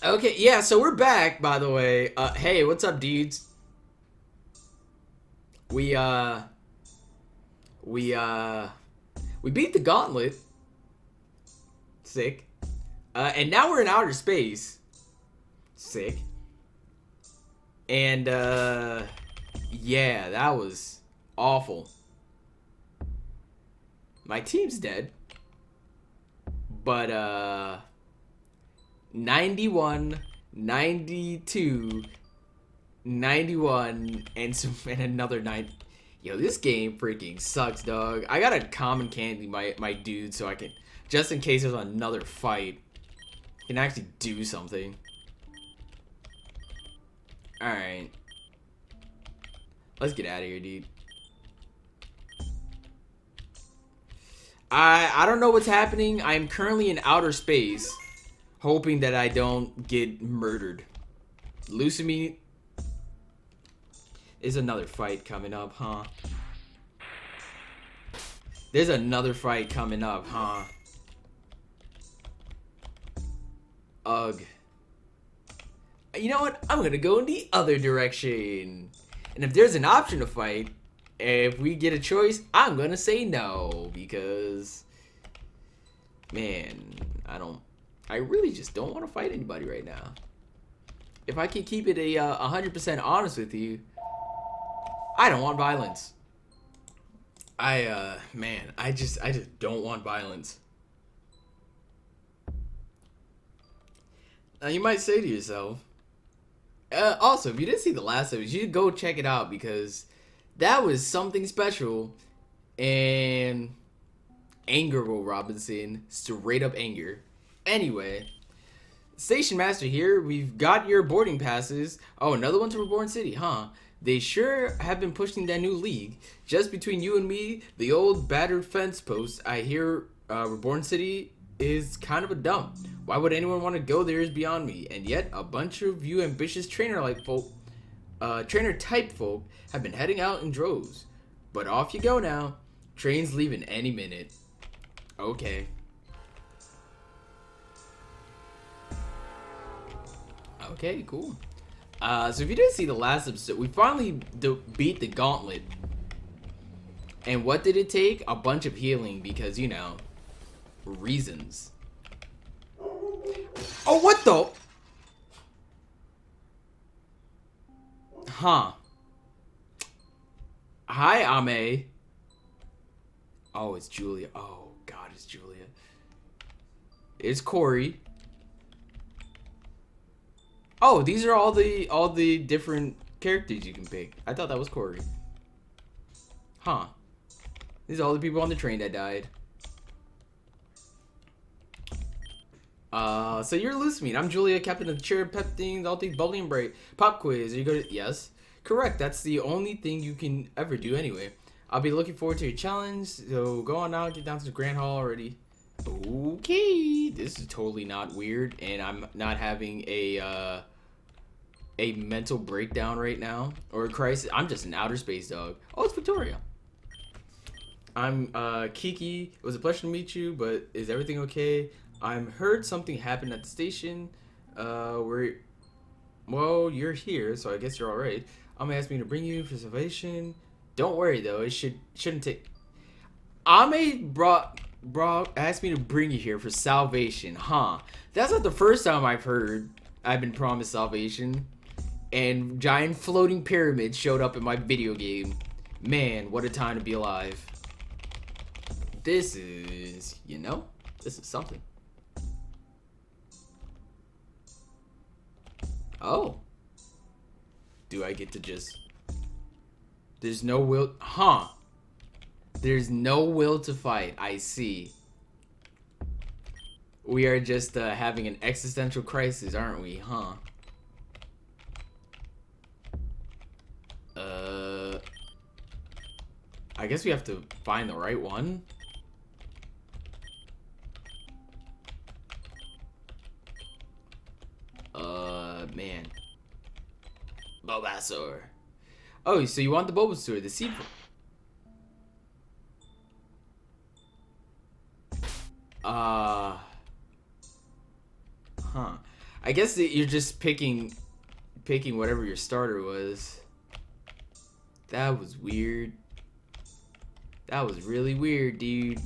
Okay, yeah, so we're back, by the way. Hey, what's up, dudes? We, uh, we, uh, we beat the gauntlet. Sick. And now we're in outer space. Sick. And, yeah, that was awful. My team's dead. But, 91, 92, 91, and another 9. Yo, this game freaking sucks, dog. I gotta common candy my dude so I can, just in case there's another fight, can actually do something. Alright. Let's get out of here, dude. I don't know what's happening. I am currently in outer space, hoping that I don't get murdered. Lucimi is another fight coming up, huh? There's another fight coming up, huh? Ugh. You know what? I'm gonna go in the other direction. And if there's an option to fight, if we get a choice, I'm gonna say no. Because, man, I really just don't want to fight anybody right now. If I can keep it 100% honest with you, I don't want violence. Man, I just don't want violence. Now you might say to yourself, also, if you didn't see the last episode, you should go check it out because that was something special. And anger, Will Robinson, straight up anger. Anyway, Station Master here. We've got your boarding passes. Oh, another one to Reborn City, huh? They sure have been pushing that new league. Just between you and me, the old battered fence post, I hear Reborn City is kind of a dump. Why would anyone want to go there is beyond me. And yet, a bunch of you ambitious trainer-type folk have been heading out in droves. But off you go now. Train's leaving any minute. Okay. Okay, cool. So if you didn't see the last episode, we finally beat the gauntlet. And what did it take? A bunch of healing because, you know, reasons. Oh, what the? Huh. Hi, Ame. Oh, it's Julia. Oh, God, it's Julia. It's Corey. Oh, these are all the different characters you can pick. I thought that was Corey. Huh. These are all the people on the train that died. So you're Lucemeat. I'm Julia, captain of the chair, pep things, all things bubbly and bright. Pop quiz. Are you good? Yes. Correct. That's the only thing you can ever do anyway. I'll be looking forward to your challenge. So go on now, get down to the Grand Hall already. Okay. This is totally not weird, and I'm not having a mental breakdown right now or a crisis. I'm just an outer space dog. Oh, it's Victoria. I'm Kiki. It was a pleasure to meet you, but is everything okay? I'm heard something happened at the station. Well, you're here, so I guess you're all right. Ame asked me to bring you for salvation. Don't worry though, it shouldn't take. Ame asked me to bring you here for salvation, huh? That's not the first time I've been promised salvation. And giant floating pyramids showed up in my video game. Man, what a time to be alive. This is, this is something. Oh. Do I get to just... There's no will... Huh. There's no will to fight. I see. We are just having an existential crisis, aren't we? Huh. I guess we have to find the right one. Man. Bulbasaur. Oh, so you want the Bulbasaur, the sea... Huh. I guess that you're just picking whatever your starter was. That was weird. That was really weird, dude.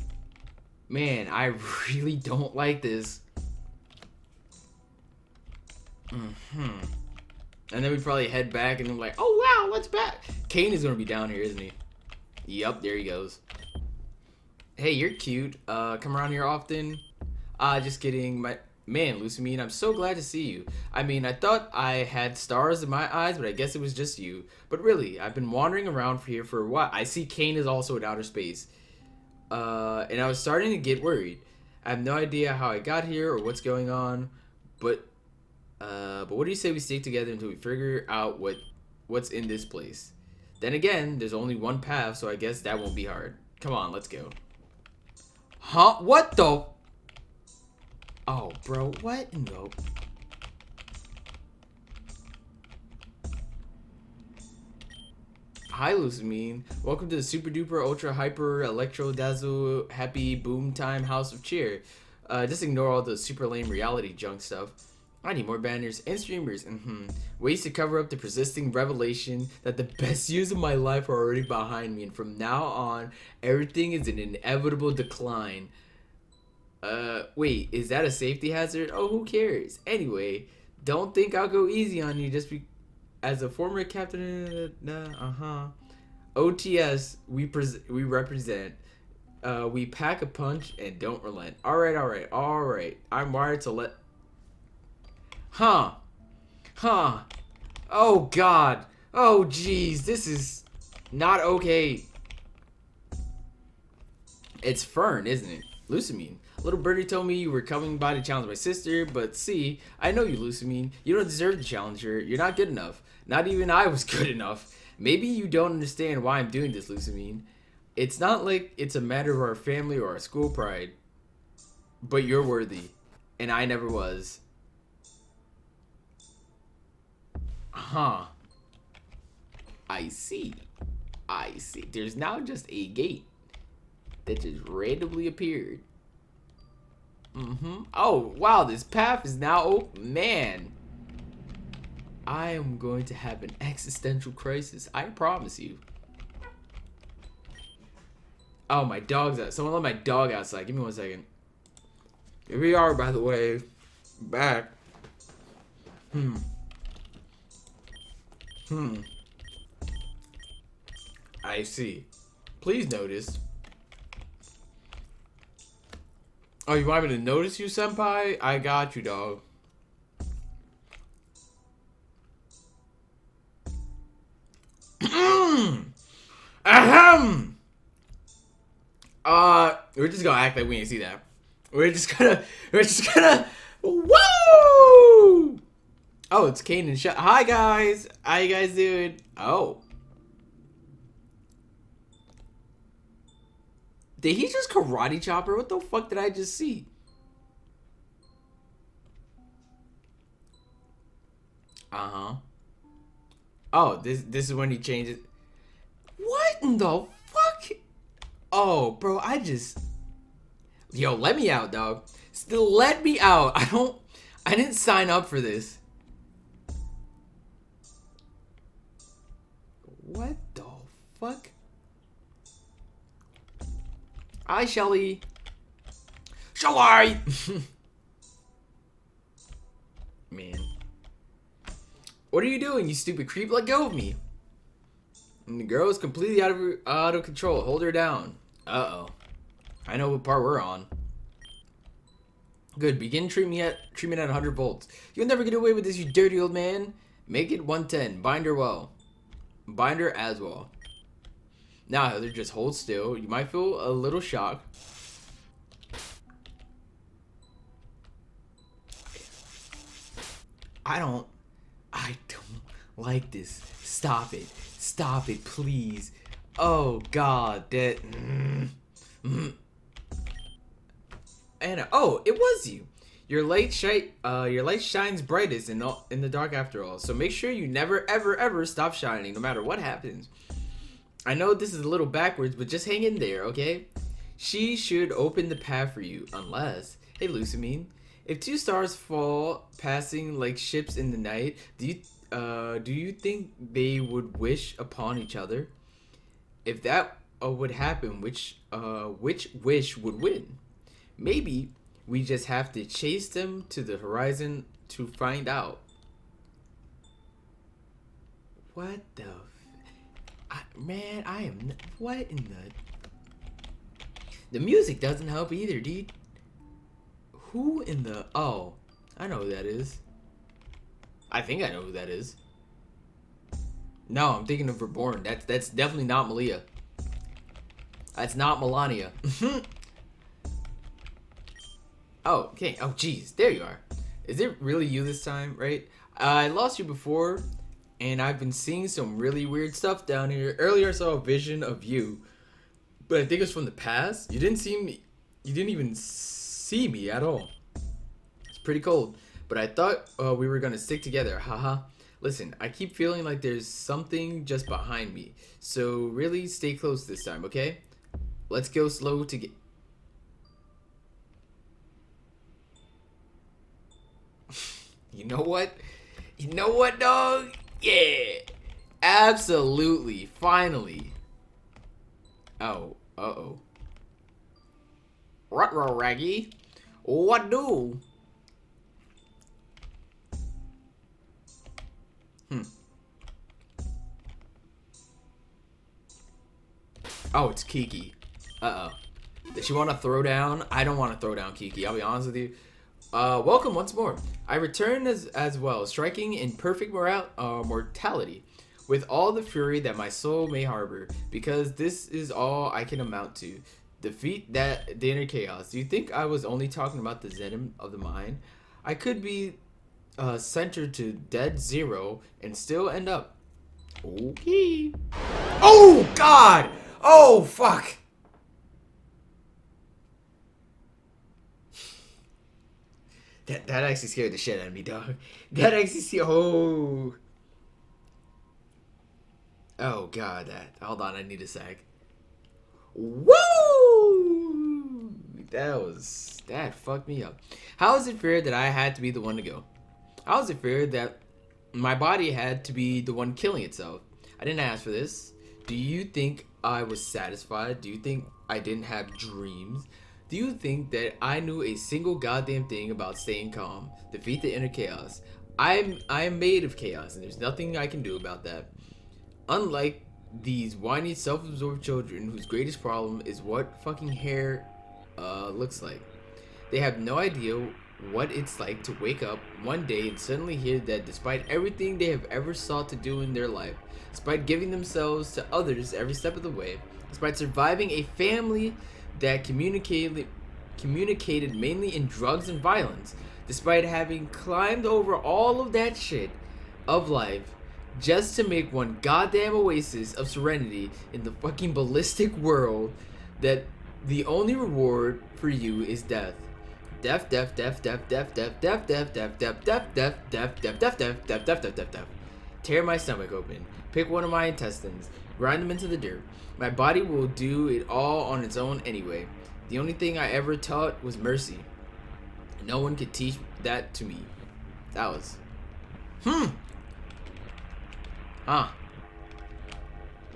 Man, I really don't like this. And then we probably head back and then like, oh wow, what's back? Kane is gonna be down here, isn't he? Yup, there he goes. Hey, you're cute. Come around here often? Just kidding. Man, Lucamine, I'm so glad to see you. I mean, I thought I had stars in my eyes, but I guess it was just you. But really, I've been wandering around here for a while. I see Kane is also in outer space. And I was starting to get worried. I have no idea how I got here or what's going on, but what do you say we stick together until we figure out what's in this place? Then again, there's only one path, so I guess that won't be hard. Come on, let's go. Huh? What the? Oh, bro, what in the? Hi, Lucamine. Welcome to the super duper ultra hyper electro dazzle happy boom time house of cheer. Just ignore all the super lame reality junk stuff. I need more banners and streamers. Ways to cover up the persisting revelation that the best years of my life are already behind me, and from now on, everything is in inevitable decline. Wait, is that a safety hazard? Oh, who cares? Anyway, don't think I'll go easy on you just as a former captain. OTS, we represent. We pack a punch and don't relent. All right. I'm wired to let. Huh. Oh God. Oh jeez, this is not okay. It's Fern, isn't it? Lucamine. Little birdie told me you were coming by to challenge my sister, but see, I know you, Lucamine. You don't deserve the challenger. You're not good enough. Not even I was good enough. Maybe you don't understand why I'm doing this, Lucamine. It's not like it's a matter of our family or our school pride. But you're worthy. And I never was. Huh. I see. There's now just a gate that just randomly appeared. Oh, wow, this path is now open. Man. I am going to have an existential crisis. I promise you. Oh, my dog's out. Someone let my dog outside. Give me 1 second. Here we are, by the way. Back. I see. Please notice. Oh, you want me to notice you, senpai? I got you, dog. Ahem! We're just gonna act like we ain't see that. We're just gonna, woo! Oh, it's Kane and Shut. Hi, guys. How you guys doing? Oh. Did he just karate chop her? What the fuck did I just see? Oh, this is when he changes. What in the fuck? Oh, bro, Yo, let me out, dog. Still let me out. I didn't sign up for this. What the fuck? Hi, Shelly. Shelly! Man. What are you doing, you stupid creep? Let go of me. And the girl is completely out of control. Hold her down. Uh-oh. I know what part we're on. Good. Begin treatment at 100 volts. You'll never get away with this, you dirty old man. Make it 110. Bind her well. Bind her as well. Now, Heather, just hold still. You might feel a little shock. I don't like this. Stop it, please. Oh God, that. Anna, oh, it was you. Your light shines brightest in the dark after all. So make sure you never, ever stop shining, no matter what happens. I know this is a little backwards, but just hang in there, okay? She should open the path for you, unless, hey, Lucamine, If two stars fall passing like ships in the night, do you think they would wish upon each other? If that would happen, which wish would win? Maybe we just have to chase them to the horizon to find out. What the? Man, I am. What in the? The music doesn't help either, dude. Who in the? Oh, I know who that is. I think I know who that is. No, I'm thinking of Reborn. That's definitely not Malia. That's not Melania. Oh, okay. Oh, jeez. There you are. Is it really you this time, right? I lost you before, and I've been seeing some really weird stuff down here. Earlier, I saw a vision of you, but I think it's from the past. You didn't see me. You didn't even see me at all. It's pretty cold, but I thought we were gonna stick together. Haha. Listen, I keep feeling like there's something just behind me. So really stay close this time, okay? Let's go slow to get... You know what? You know what, dog? Yeah! Absolutely. Finally. Oh. Uh-oh. Ruh-roh, Raggy. What do? Oh, it's Kiki. Uh-oh. Does she want to throw down? I don't want to throw down Kiki, I'll be honest with you. Welcome once more. I return as well, striking in perfect mortality, with all the fury that my soul may harbor, because this is all I can amount to. Defeat the inner chaos. Do you think I was only talking about the Zenim of the mind? I could be centered to dead zero and still end up. Okay. Oh, God! Oh, fuck! That actually scared the shit out of me, dog. That actually scared... Oh. Oh, God, that... Hold on, I need a sec. Woo! That fucked me up. How is it fair that I had to be the one to go? How is it fair that my body had to be the one killing itself? I didn't ask for this. Do you think I was satisfied? Do you think I didn't have dreams? Do you think that I knew a single goddamn thing about staying calm? Defeat the inner chaos. I am made of chaos, and there's nothing I can do about that. Unlike these whiny, self-absorbed children whose greatest problem is what fucking hair looks like. They have no idea what it's like to wake up one day and suddenly hear that despite everything they have ever sought to do in their life, despite giving themselves to others every step of the way, despite surviving a family that communicated mainly in drugs and violence, despite having climbed over all of that shit of life just to make one goddamn oasis of serenity in the fucking ballistic world, that the only reward for you is death. Death. Tear my stomach open. Pick one of my intestines. Grind them into the dirt. My body will do it all on its own anyway. The only thing I ever taught was mercy. No one could teach that to me. That was...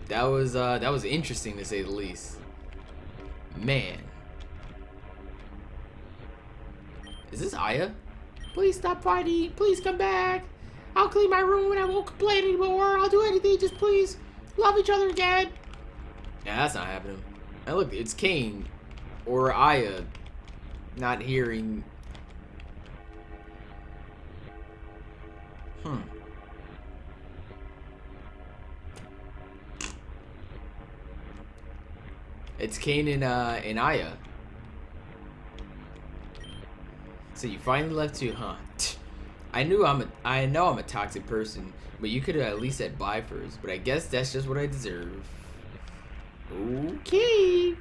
That was interesting to say the least. Man. Is this Aya? Please stop fighting. Please come back. I'll clean my room and I won't complain anymore. I'll do anything. Just please love each other again. Yeah, that's not happening. And look, it's Cain or Aya not hearing. It's Cain and Aya. So you finally left too, huh? I know I'm a toxic person, but you could have at least said bye first. But I guess that's just what I deserve. Okay.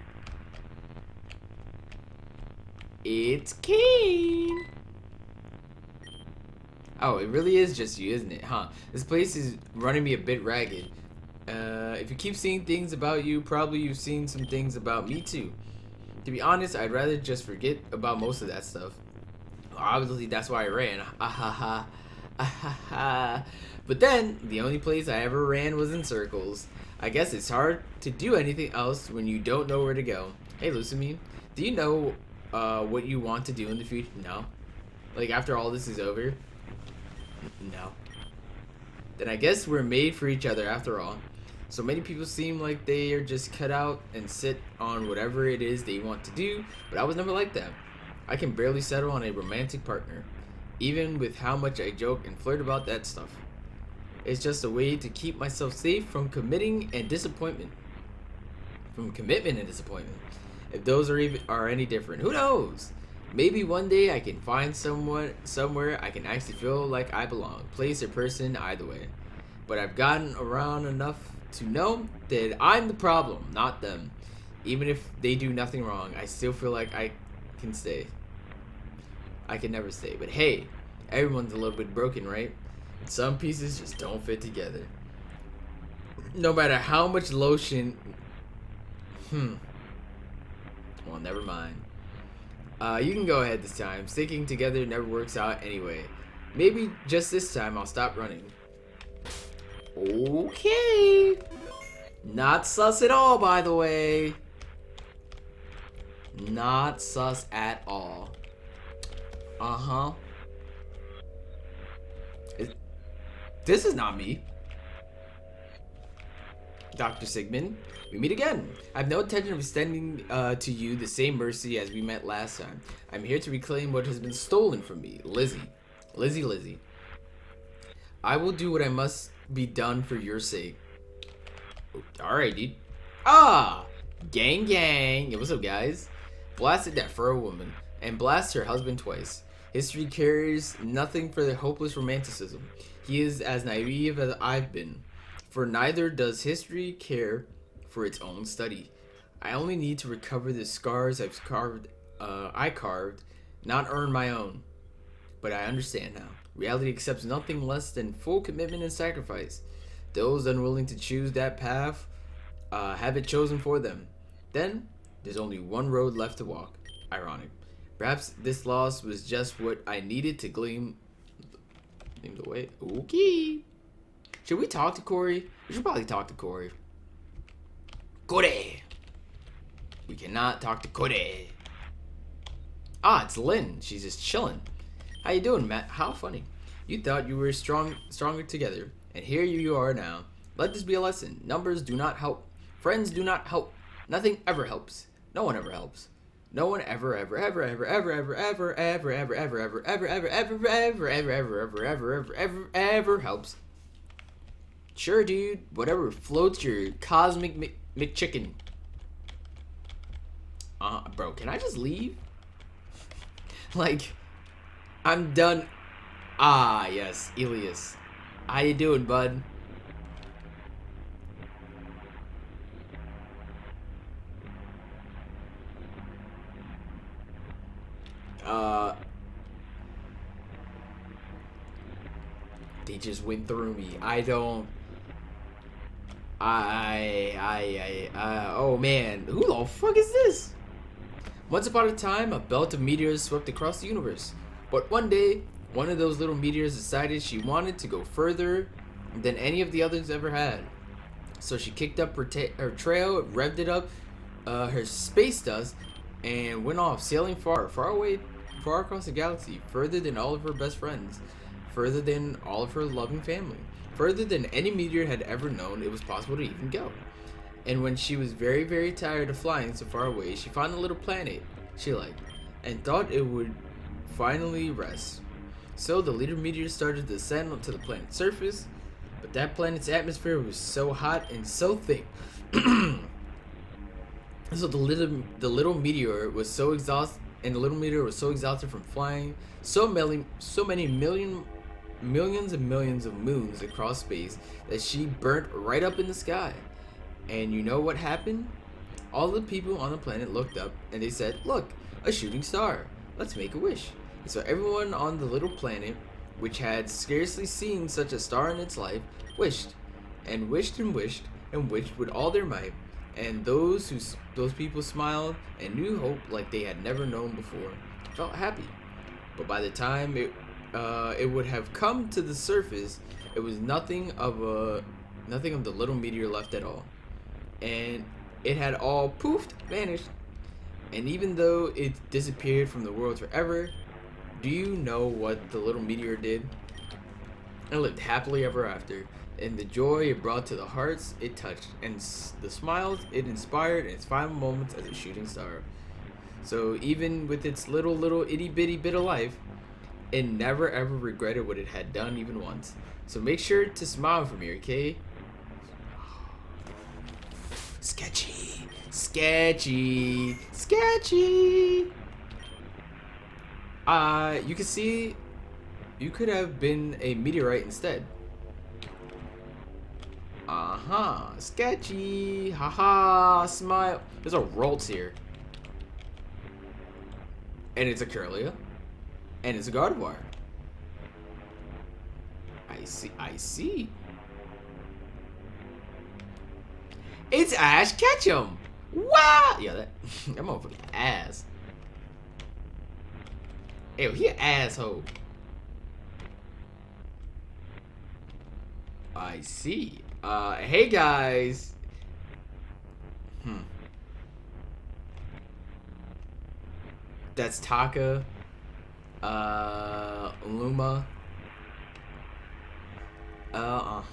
It's Cain. Oh, it really is just you, isn't it? Huh? This place is running me a bit ragged. If you keep seeing things about you, probably you've seen some things about me too. To be honest, I'd rather just forget about most of that stuff. Obviously, that's why I ran. Ah ha ha. Ah ha ha. But then, the only place I ever ran was in circles. I guess it's hard to do anything else when you don't know where to go. Hey, Lucamine, do you know what you want to do in the future? No. Like, after all this is over? No. Then I guess we're made for each other after all. So many people seem like they are just cut out and sit on whatever it is they want to do, but I was never like that. I can barely settle on a romantic partner, even with how much I joke and flirt about that stuff. It's just a way to keep myself safe from committing and disappointment. From commitment and disappointment. If those are any different, who knows? Maybe one day I can find someone somewhere I can actually feel like I belong, place or person, either way. But I've gotten around enough to know that I'm the problem, not them. Even if they do nothing wrong, I still feel like I can stay. I can never stay. But hey, everyone's a little bit broken, right? Some pieces just don't fit together. No matter how much lotion. Well, never mind. You can go ahead this time. Sticking together never works out anyway. Maybe just this time I'll stop running. Okay. Not sus at all, by the way. Not sus at all. Uh-huh. This is not me. Dr. Sigmund, we meet again. I have no intention of extending to you the same mercy as we met last time. I'm here to reclaim what has been stolen from me. Lizzie. Lizzie. I will do what I must be done for your sake. Alright, dude. Gang. Yeah, what's up, guys? Blasted that for a woman. And blast her husband twice. History cares nothing for the hopeless romanticism. He is as naive as I've been. For neither does history care for its own study. I only need to recover the scars I carved, not earn my own. But I understand now. Reality accepts nothing less than full commitment and sacrifice. Those unwilling to choose that path have it chosen for them. Then, there's only one road left to walk. Ironic. Perhaps this loss was just what I needed to glean the way. Okay. Should we talk to Corey? We should probably talk to Corey. Corey! We cannot talk to Corey. It's Lynn. She's just chilling. How you doing, Matt? How funny. You thought you were stronger together, and here you are now. Let this be a lesson. Numbers do not help. Friends do not help. Nothing ever helps. No one ever helps. No one ever helps. Sure, dude. Whatever floats your cosmic McChicken. Bro, can I just leave? Like, I'm done. Yes, Elias. How you doing, bud? They just went through me. Oh man, who the fuck is this? Once upon a time, a belt of meteors swept across the universe. But one day, one of those little meteors decided she wanted to go further than any of the others ever had. So she kicked up her trail, revved it up, her space dust, and went off, sailing far away, far across the galaxy, further than all of her best friends, further than all of her loving family, further than any meteor had ever known it was possible to even go. And when she was very, very tired of flying so far away, she found a little planet she liked, and thought it would finally rest. So the little meteor started to descend onto the planet's surface, but that planet's atmosphere was so hot and so thick. So the little meteor was so exhausted, and the little meteor was so exhausted from flying so many millions and millions of moons across space that she burnt right up in the sky. And you know what happened? All the people on the planet looked up and they said, "Look, a shooting star. Let's make a wish." And so everyone on the little planet, which had scarcely seen such a star in its life, wished and wished and wished and wished with all their might. And those people smiled and knew hope like they had never known before. Felt happy. But by the time it would have come to the surface, it was nothing of the little meteor left at all, and it had all poofed, vanished. And even though it disappeared from the world forever, do you know what the little meteor did? It lived happily ever after, and the joy it brought to the hearts it touched, and the smiles it inspired in its final moments as a shooting star. So even with its little itty bitty bit of life, it never ever regretted what it had done even once. So make sure to smile for me, okay? Sketchy, sketchy, sketchy. You can see you could have been a meteorite instead. Sketchy. Haha, smile. There's a Roltz here. And it's a Curlia. And it's a Gardevoir. I see. It's Ash Ketchum. Wow. Yeah, that motherfucking ass. Ew, he an asshole. I see. Hey guys. That's Taka. Luma. I'm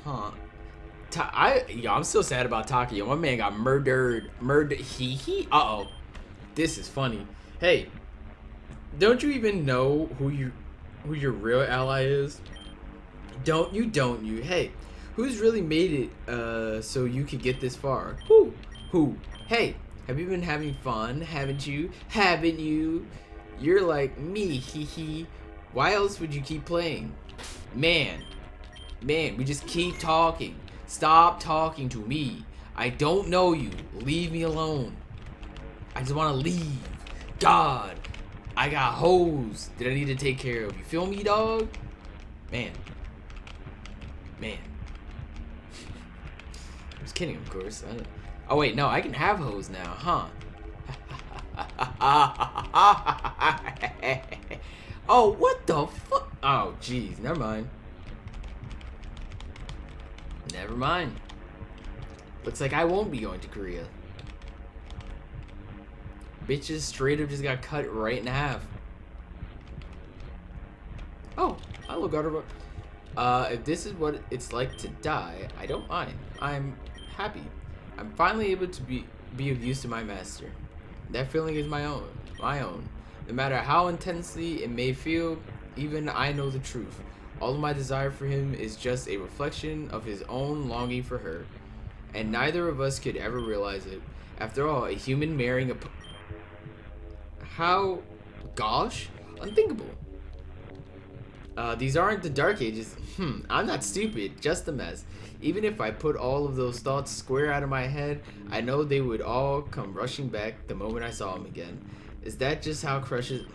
still sad about Taka. Yo, my man got murdered. Uh-oh. This is funny. Hey, don't you even know who your real ally is? Don't you? Hey, who's really made it so you could get this far? Who? Hey, have you been having fun? Haven't you? You're like me, Why else would you keep playing? Man, we just keep talking. Stop talking to me. I don't know you. Leave me alone. I just want to leave. God, I got hoes that I need to take care of. You feel me, dog? Man. I was kidding, of course. Oh wait, no, I can have hoes now, huh? Oh, what the fuck? Oh, jeez, never mind. Looks like I won't be going to Korea. Bitches straight up just got cut right in half. Oh, hello, Gardevoir. If this is what it's like to die, I don't mind. I'm happy. I'm finally able to be of use to my master. That feeling is my own. No matter how intensely it may feel, even I know the truth. All of my desire for him is just a reflection of his own longing for her. And neither of us could ever realize it. After all, a human marrying a... How... Gosh? Unthinkable. These aren't the Dark Ages. I'm not stupid, just a mess. Even if I put all of those thoughts square out of my head, I know they would all come rushing back the moment I saw him again. Is that just how crushes...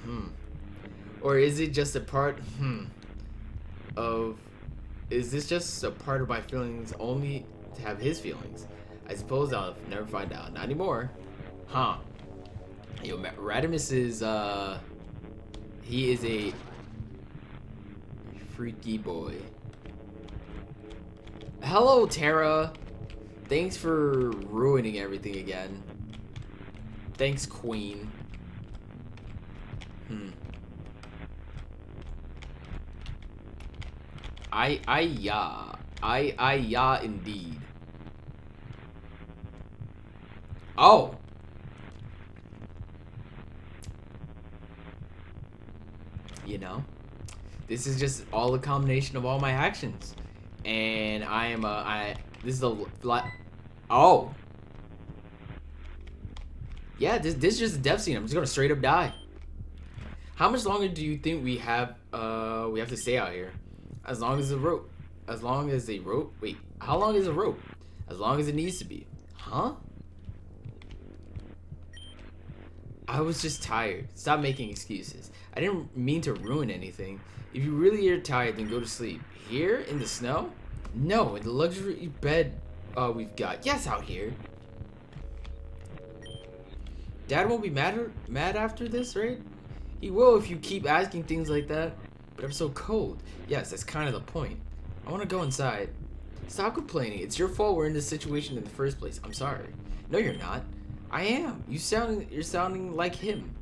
Or is it just a part... of... Is this just a part of my feelings only to have his feelings? I suppose I'll never find out. Not anymore. Huh. Yo, Radimus is, he is a... freaky boy. Hello, Tara. Thanks for ruining everything again. Thanks, Queen. Yeah, indeed. Oh. You know, this is just all a combination of all my actions, and this is a lot. Oh. Yeah, this is just a death scene. I'm just gonna straight up die. How much longer do you think we have to stay out here? As long as the rope. As long as a rope. Wait, how long is a rope? As long as it needs to be. Huh? I was just tired. Stop making excuses. I didn't mean to ruin anything. If you really are tired, then go to sleep. Here in the snow? No, in the luxury bed we've got. Yes, out here. Dad won't be mad after this, right? He will if you keep asking things like that. But I'm so cold. Yes, that's kind of the point. I want to go inside. Stop complaining. It's your fault we're in this situation in the first place. I'm sorry. No, you're not. I am. You're sounding like him.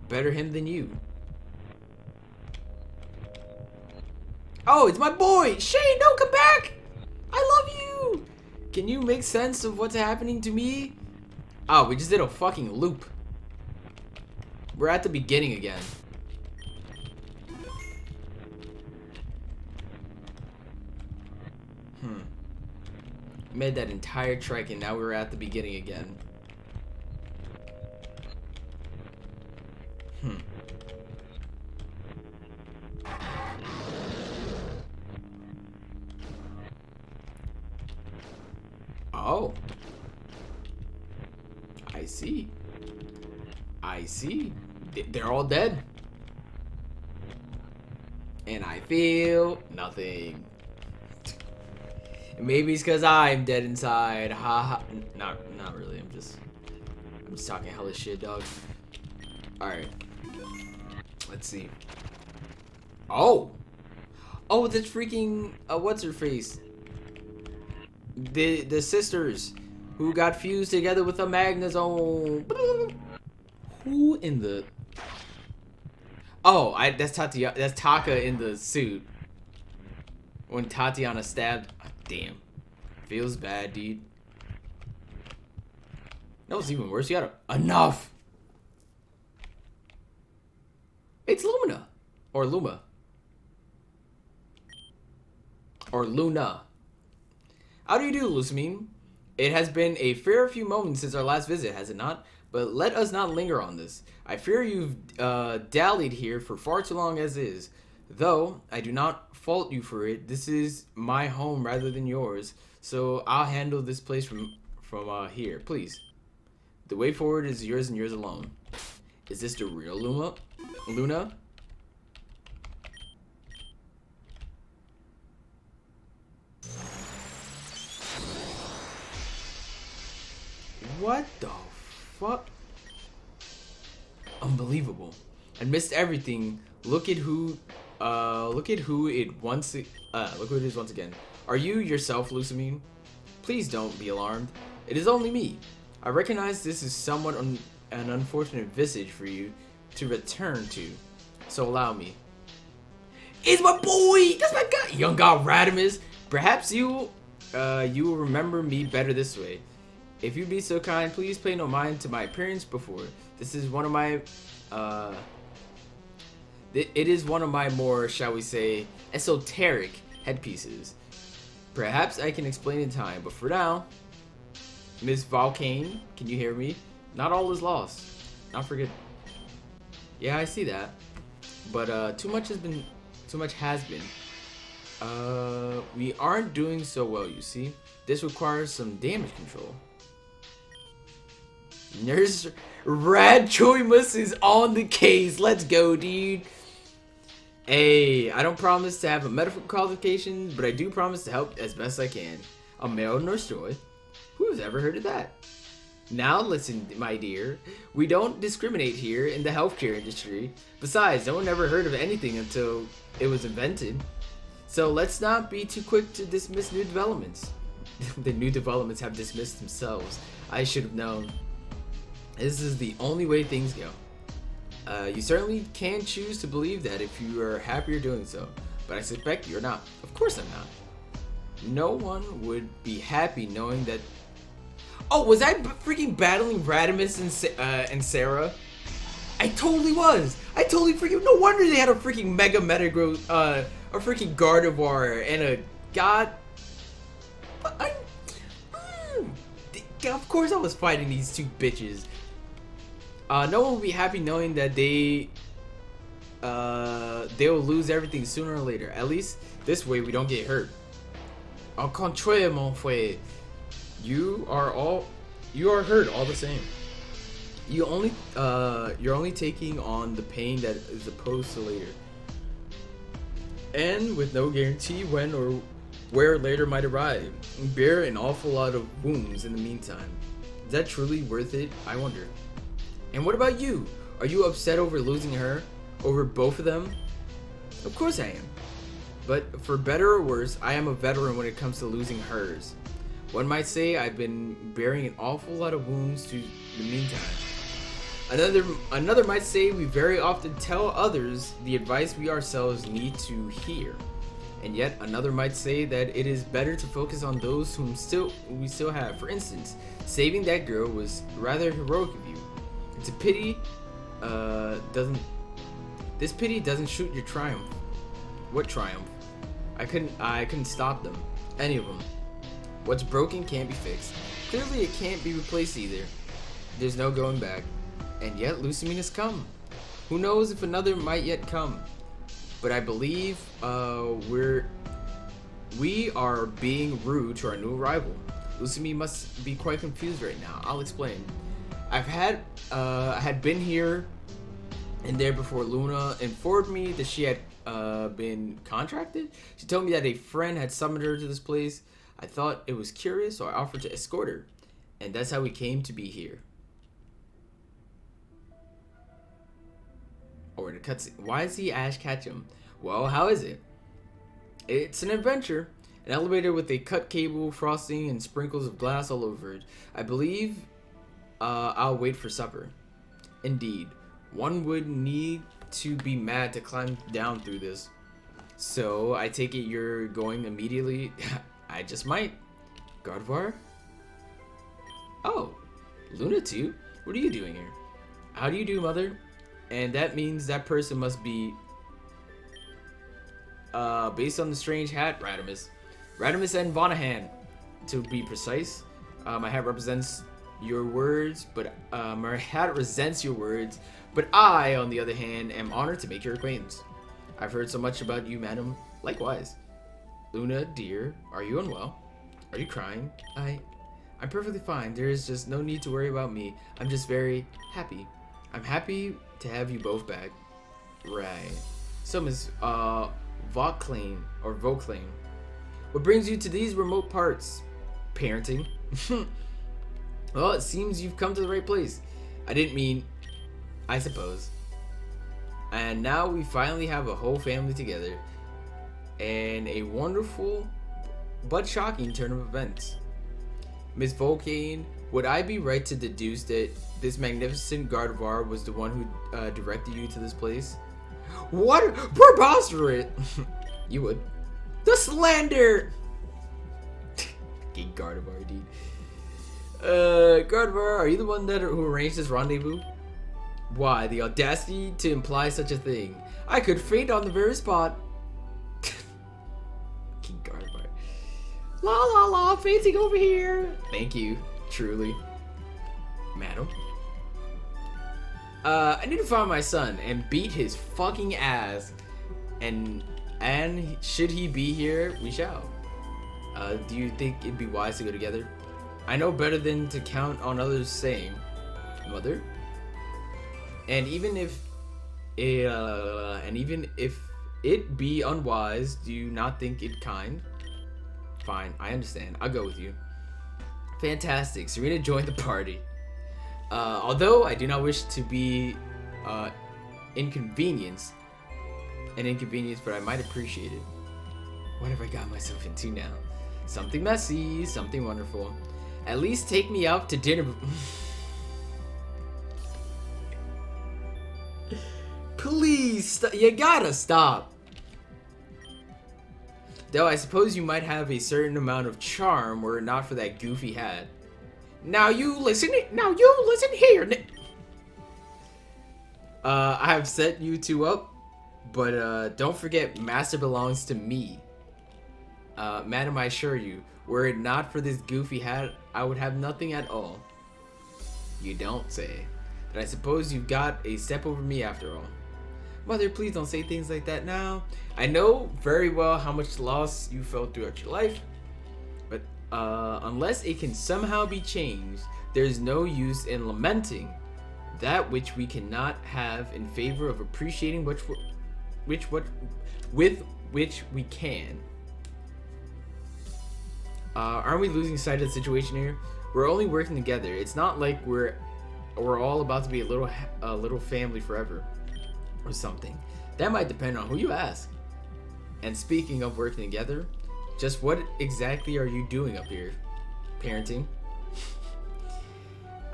Better him than you. Oh, it's my boy! Shane, no, come back! I love you! Can you make sense of what's happening to me? Oh, we just did a fucking loop. We're at the beginning again. Made that entire trek and now we're at the beginning again. Oh. I see. I see. They're all dead. And I feel nothing. Maybe it's because I'm dead inside. Ha ha. Not really. I'm just talking hella shit, dog. Alright. Let's see. Oh! Oh, that's freaking what's her face? The sisters who got fused together with a magnezone. Who in the Oh, that's Tatiana. That's Taka in the suit. When Tatiana stabbed. Oh, damn. Feels bad, dude. That was even worse. You gotta. Enough! It's Lumina. Or Luma. Or Luna. How do you do, Lucamine? It has been a fair few moments since our last visit, has it not? But let us not linger on this. I fear you've dallied here for far too long as is. Though, I do not fault you for it. This is my home rather than yours. So, I'll handle this place from here. Please. The way forward is yours and yours alone. Is this the real Luna? What the fuck? Unbelievable. I missed everything. Look at who it is once again. Are you yourself, Lucamine? Please don't be alarmed. It is only me. I recognize this is somewhat an unfortunate visage for you to return to. So allow me. It's my boy! That's my guy! Young god Radimus. Perhaps you will remember me better this way. If you'd be so kind, please pay no mind to my appearance before. This is one of my, it is one of my more, shall we say, esoteric headpieces. Perhaps I can explain in time, but for now, Miss Volcane, can you hear me? Not all is lost. Not forget. Yeah, I see that. But too much has been. We aren't doing so well, you see. This requires some damage control. Nurse Radchoimus is on the case. Let's go, dude. Hey, I don't promise to have a medical qualification, but I do promise to help as best I can. A male nurse joy? Who's ever heard of that? Now listen, my dear. We don't discriminate here in the healthcare industry. Besides, no one ever heard of anything until it was invented. So let's not be too quick to dismiss new developments. The new developments have dismissed themselves. I should have known. This is the only way things go. You certainly can choose to believe that if you are happier doing so, but I suspect you're not. Of course I'm not. No one would be happy knowing that. Oh, was I freaking battling Radimus and Sarah? I totally was. I totally freaking. No wonder they had a freaking Mega Metagross, a freaking Gardevoir and a God. Of course I was fighting these two bitches. No one will be happy knowing that they'll lose everything sooner or later. At least this way we don't get hurt. Au contraire, mon frère. You are hurt all the same. You're only taking on the pain that is opposed to later. And with no guarantee when or where later might arrive. Bear an awful lot of wounds in the meantime. Is that truly worth it? I wonder. And what about you? Are you upset over losing her? over both of them? Of course I am. But for better or worse, I am a veteran when it comes to losing hers. One might say I've been bearing an awful lot of wounds to the meantime. Another might say we very often tell others the advice we ourselves need to hear. And yet another might say that it is better to focus on those whom we still have. For instance, saving that girl was rather heroic of you. It's a pity this pity doesn't shoot your triumph. What triumph? I couldn't stop them. Any of them. What's broken can't be fixed. Clearly it can't be replaced either. There's no going back. And yet Lucimina's come. Who knows if another might yet come. But I believe we are being rude to our new arrival. Lucimina must be quite confused right now. I'll explain. I had been here and there before Luna informed me that she had been contracted. She told me that a friend had summoned her to this place. I thought it was curious, so I offered to escort her. And that's how we came to be here. Or in a cutscene. Why is he Ash Ketchum? Well, how is it? It's an adventure. An elevator with a cut cable, frosting, and sprinkles of glass all over it. I believe I'll wait for supper. Indeed. One would need to be mad to climb down through this. So, I take it you're going immediately? I just might. Gardevoir? Oh, Luna too? What are you doing here? How do you do, mother? And that means that person must be based on the strange hat, Radamus. Radamus and Vanahan, to be precise. My hat represents your words, but my hat resents your words. But I, on the other hand, am honored to make your acquaintance. I've heard so much about you, madam. Likewise. Luna, dear, are you unwell? Are you crying? I'm perfectly fine. There is just no need to worry about me. I'm just very happy. I'm happy to have you both back. Right. So, Miss Vauclaim, what brings you to these remote parts? Parenting. Well, it seems you've come to the right place. I didn't mean, I suppose. And now we finally have a whole family together. And a wonderful but shocking turn of events. Miss Volcane, would I be right to deduce that this magnificent Gardevoir was the one who directed you to this place? What? Preposterous! You would. The slander! Fucking Gardevoir, dude. Gardevoir, are you the one who arranged this rendezvous? Why, the audacity to imply such a thing. I could faint on the very spot. Fucking Gardevoir. La la la, fainting over here. Thank you, truly. Madam? I need to find my son and beat his fucking ass. And should he be here, we shall. Do you think it'd be wise to go together? I know better than to count on others saying, Mother? And even if it be unwise, do you not think it kind? Fine, I understand. I'll go with you. Fantastic. Serena joined the party. Although I do not wish to be inconvenienced, but I might appreciate it. What have I got myself into now? Something messy, something wonderful. At least take me out to dinner. Please, you gotta stop. Though I suppose you might have a certain amount of charm were it not for that goofy hat. Now you listen here. I have set you two up, but don't forget, Master belongs to me. Madam, I assure you, were it not for this goofy hat, I would have nothing at all. You don't say. But I suppose you've got a step over me after all. Mother, please don't say things like that now. I know very well how much loss you felt throughout your life, but unless it can somehow be changed, there's no use in lamenting that which we cannot have in favor of appreciating with which we can. Aren't we losing sight of the situation here? We're only working together. It's not like we're all about to be a little family forever. or something. That might depend on who you ask. And speaking of working together, just what exactly are you doing up here? Parenting?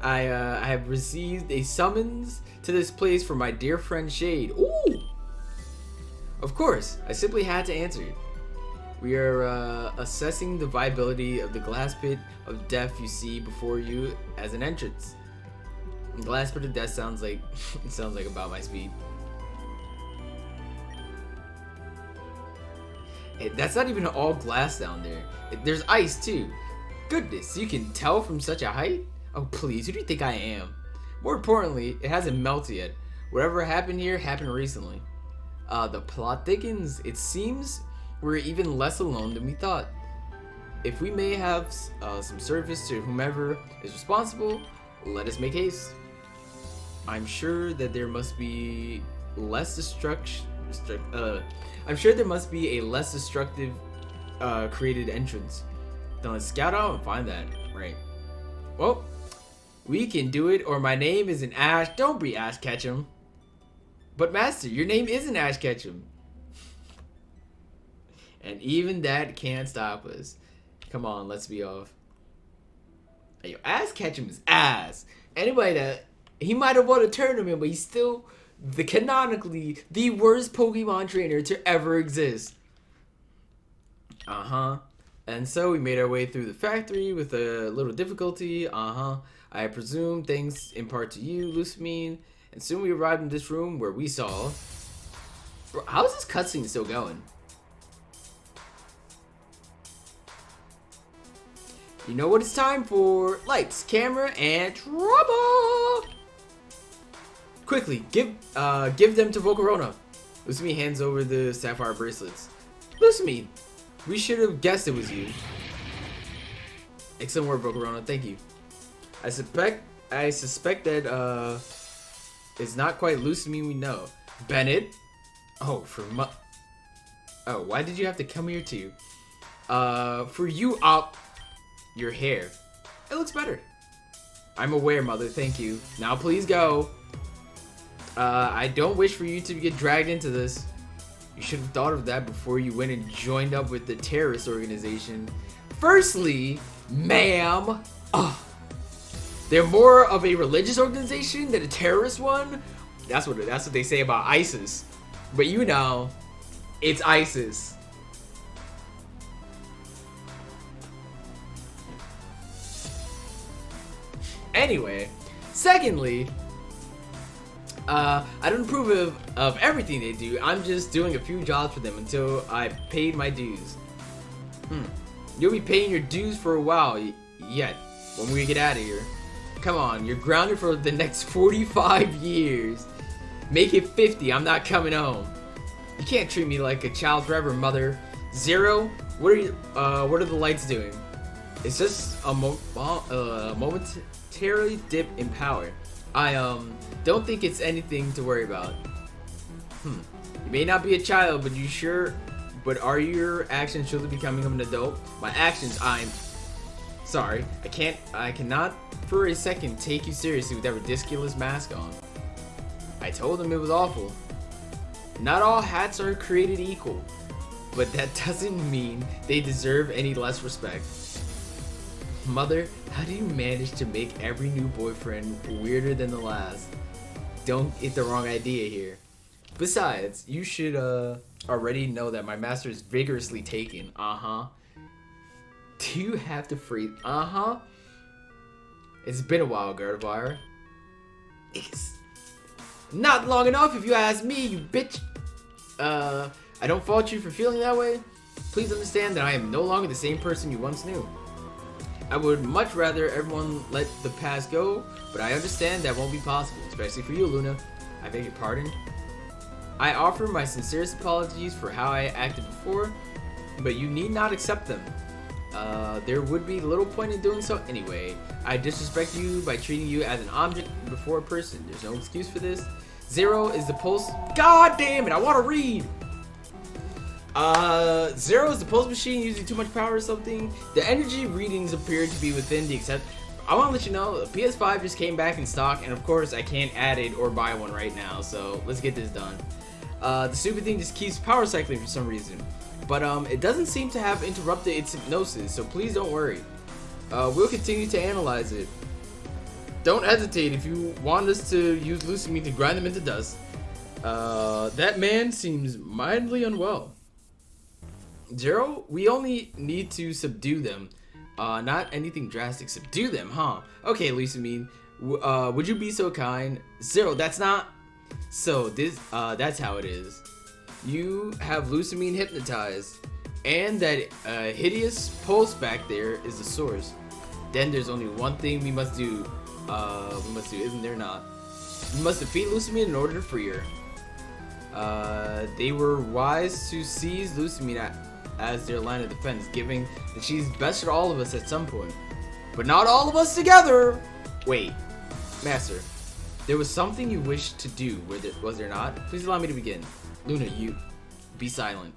I have received a summons to this place from my dear friend Shade. Ooh! Of course, I simply had to answer. We are assessing the viability of the glass pit of death you see before you as an entrance. Glass pit of death sounds like it sounds like about my speed. Hey, that's not even all glass down there. There's ice too. Goodness, you can tell from such a height? Oh please, who do you think I am? More importantly, it hasn't melted yet. Whatever happened here happened recently. The plot thickens. It seems we're even less alone than we thought. If we may have some service to whomever is responsible, let us make haste. I'm sure that there must be less destruction. I'm sure there must be a less destructive created entrance. Then let's scout out and find that. Right. Well, we can do it, or my name isn't Ash. Don't be Ash Ketchum. But Master, your name isn't Ash Ketchum. And even that can't stop us. Come on, let's be off. Hey, Ash Ketchum is ass. Anybody that he might have won a tournament, but he's still canonically the worst Pokemon trainer to ever exist. And so we made our way through the factory with a little difficulty. I presume thanks in part to you, Lucamine. And soon we arrived in this room where we saw... Bro, how is this cutscene still going? You know what it's time for? Lights, camera, and trouble! Quickly, give them to Volcarona. Lucamine hands over the sapphire bracelets. Lucamine, we should have guessed it was you. Excellent work, Volcarona. Thank you. I suspect that it's not quite Lucamine we know. Bennett. Oh, oh, why did you have to come here too? For you, your hair. It looks better. I'm aware, Mother. Thank you. Now please go. I don't wish for you to get dragged into this. You should have thought of that before you went and joined up with the terrorist organization. Firstly, ma'am, they're more of a religious organization than a terrorist one. That's what they say about ISIS. But you know, it's ISIS. Anyway, secondly, I don't approve of everything they do. I'm just doing a few jobs for them until I paid my dues. You'll be paying your dues for a while yet when we get out of here. Come on, you're grounded for the next 45 years. Make it 50, I'm not coming home. You can't treat me like a child forever, Mother. Zero, what are the lights doing? It's just a momentary dip in power. I don't think it's anything to worry about. You may not be a child, but are your actions truly becoming an adult? My actions, I'm sorry. I cannot for a second take you seriously with that ridiculous mask on. I told them it was awful. Not all hats are created equal, but that doesn't mean they deserve any less respect. Mother, how do you manage to make every new boyfriend weirder than the last? Don't get the wrong idea here. Besides, you should already know that my master is vigorously taken. Do you have to freeze? It's been a while, Gardevoir. It's not long enough if you ask me, you bitch. I don't fault you for feeling that way. Please understand that I am no longer the same person you once knew. I would much rather everyone let the past go, but I understand that won't be possible, especially for you, Luna. I beg your pardon. I offer my sincerest apologies for how I acted before, but you need not accept them. There would be little point in doing so anyway. I disrespect you by treating you as an object before a person. There's no excuse for this. Zero is the pulse. God damn it, I want to read. Zero is the pulse machine using too much power or something. The energy readings appear to be within the I want to let you know, PS5 just came back in stock, and of course I can't add it or buy one right now, so let's get this done. The stupid thing just keeps power cycling for some reason, but it doesn't seem to have interrupted its hypnosis, so please don't worry. We'll continue to analyze it. Don't hesitate if you want us to use Lucamine to grind them into dust. That man seems mildly unwell. Zero, we only need to subdue them. Not anything drastic. Subdue them, huh? Okay, Lucamine. Would you be so kind? Zero, that's not. So that's how it is. You have Lucamine hypnotized, and that hideous pulse back there is the source. Then there's only one thing we must do. Isn't there not? We must defeat Lucamine in order to free her. They were wise to seize Lucamine as their line of defense, given that she's bested all of us at some point. But not all of us together! Wait, Master, there was something you wished to do, was there not? Please allow me to begin. Luna, you be silent.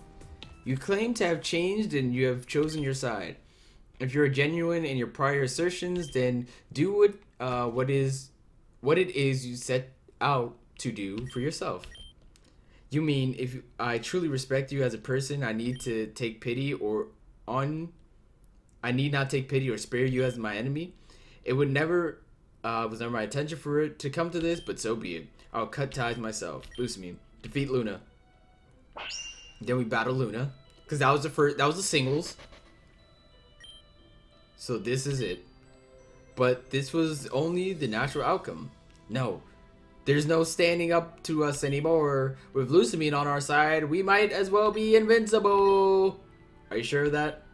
You claim to have changed and you have chosen your side. If you're genuine in your prior assertions, then do what it is you set out to do for yourself. You mean if I truly respect you as a person, I need to take pity I need not take pity or spare you as my enemy? It would never was never my intention for it to come to this, but so be it. I'll cut ties myself. Lucamine, defeat Luna. Then we battle Luna, because that was the singles. So this is it. But this was only the natural outcome. No. There's no standing up to us anymore. With Lucamine on our side, we might as well be invincible. Are you sure of that?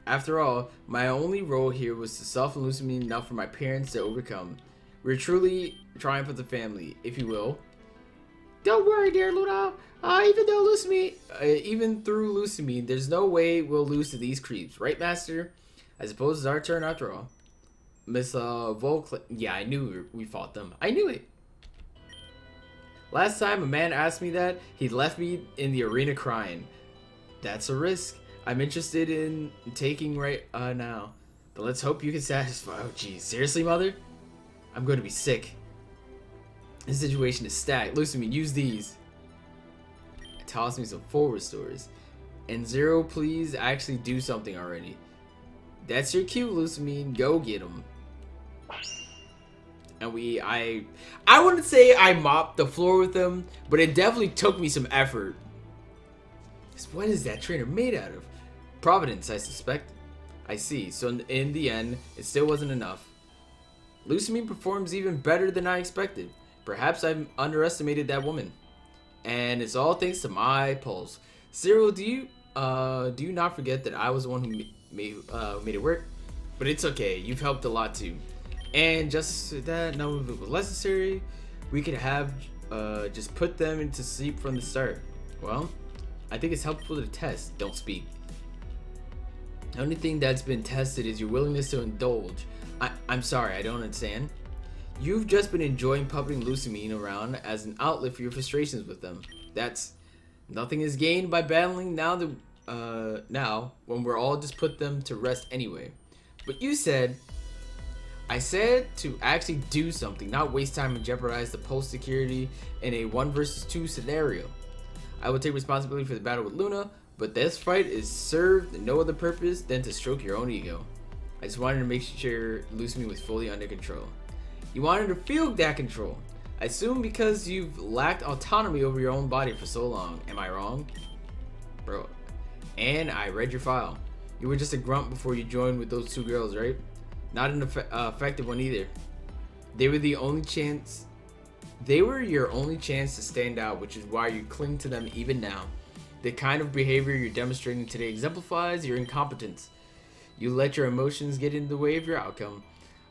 After all, my only role here was to soften Lucamine enough for my parents to overcome. We're truly triumph of the family, if you will. Don't worry, dear Luna. Even through Lucamine, there's no way we'll lose to these creeps, right, Master? I suppose it's our turn after all. Miss Volk. Yeah, I knew we fought them. I knew it. Last time a man asked me that, he left me in the arena crying. That's a risk I'm interested in taking right now. But let's hope you can satisfy. Oh, geez. Seriously, Mother? I'm going to be sick. This situation is stacked. Lucamine, use these. Toss me some full restores. And Zero, please actually do something already. That's your cue, Lucamine. Go get him. And I wouldn't say I mopped the floor with them, but it definitely took me some effort. What is that trainer made out of? Providence, I suspect. I see. So in the end, it still wasn't enough. Lucamine performs even better than I expected. Perhaps I underestimated that woman. And it's all thanks to my pulse. Zero, do you not forget that I was the one who made it work? But it's okay. You've helped a lot too. And just that, no, if it was necessary, we could have just put them into sleep from the start. Well, I think it's helpful to test. Don't speak. The only thing that's been tested is your willingness to indulge. I'm sorry, I don't understand. You've just been enjoying puppeting Lucamine around as an outlet for your frustrations with them. That's nothing is gained by battling now when we're all just put them to rest anyway. But I said to actually do something, not waste time and jeopardize the post security in a 1 versus 2 scenario. I will take responsibility for the battle with Luna, but this fight is served no other purpose than to stroke your own ego. I just wanted to make sure Lucamine was fully under control. You wanted to feel that control. I assume because you've lacked autonomy over your own body for so long. Am I wrong? Bro. And I read your file. You were just a grunt before you joined with those 2 girls, right? Not an effective one either. They were your only chance to stand out, which is why you cling to them even now. The kind of behavior you're demonstrating today exemplifies your incompetence. You let your emotions get in the way of your outcome.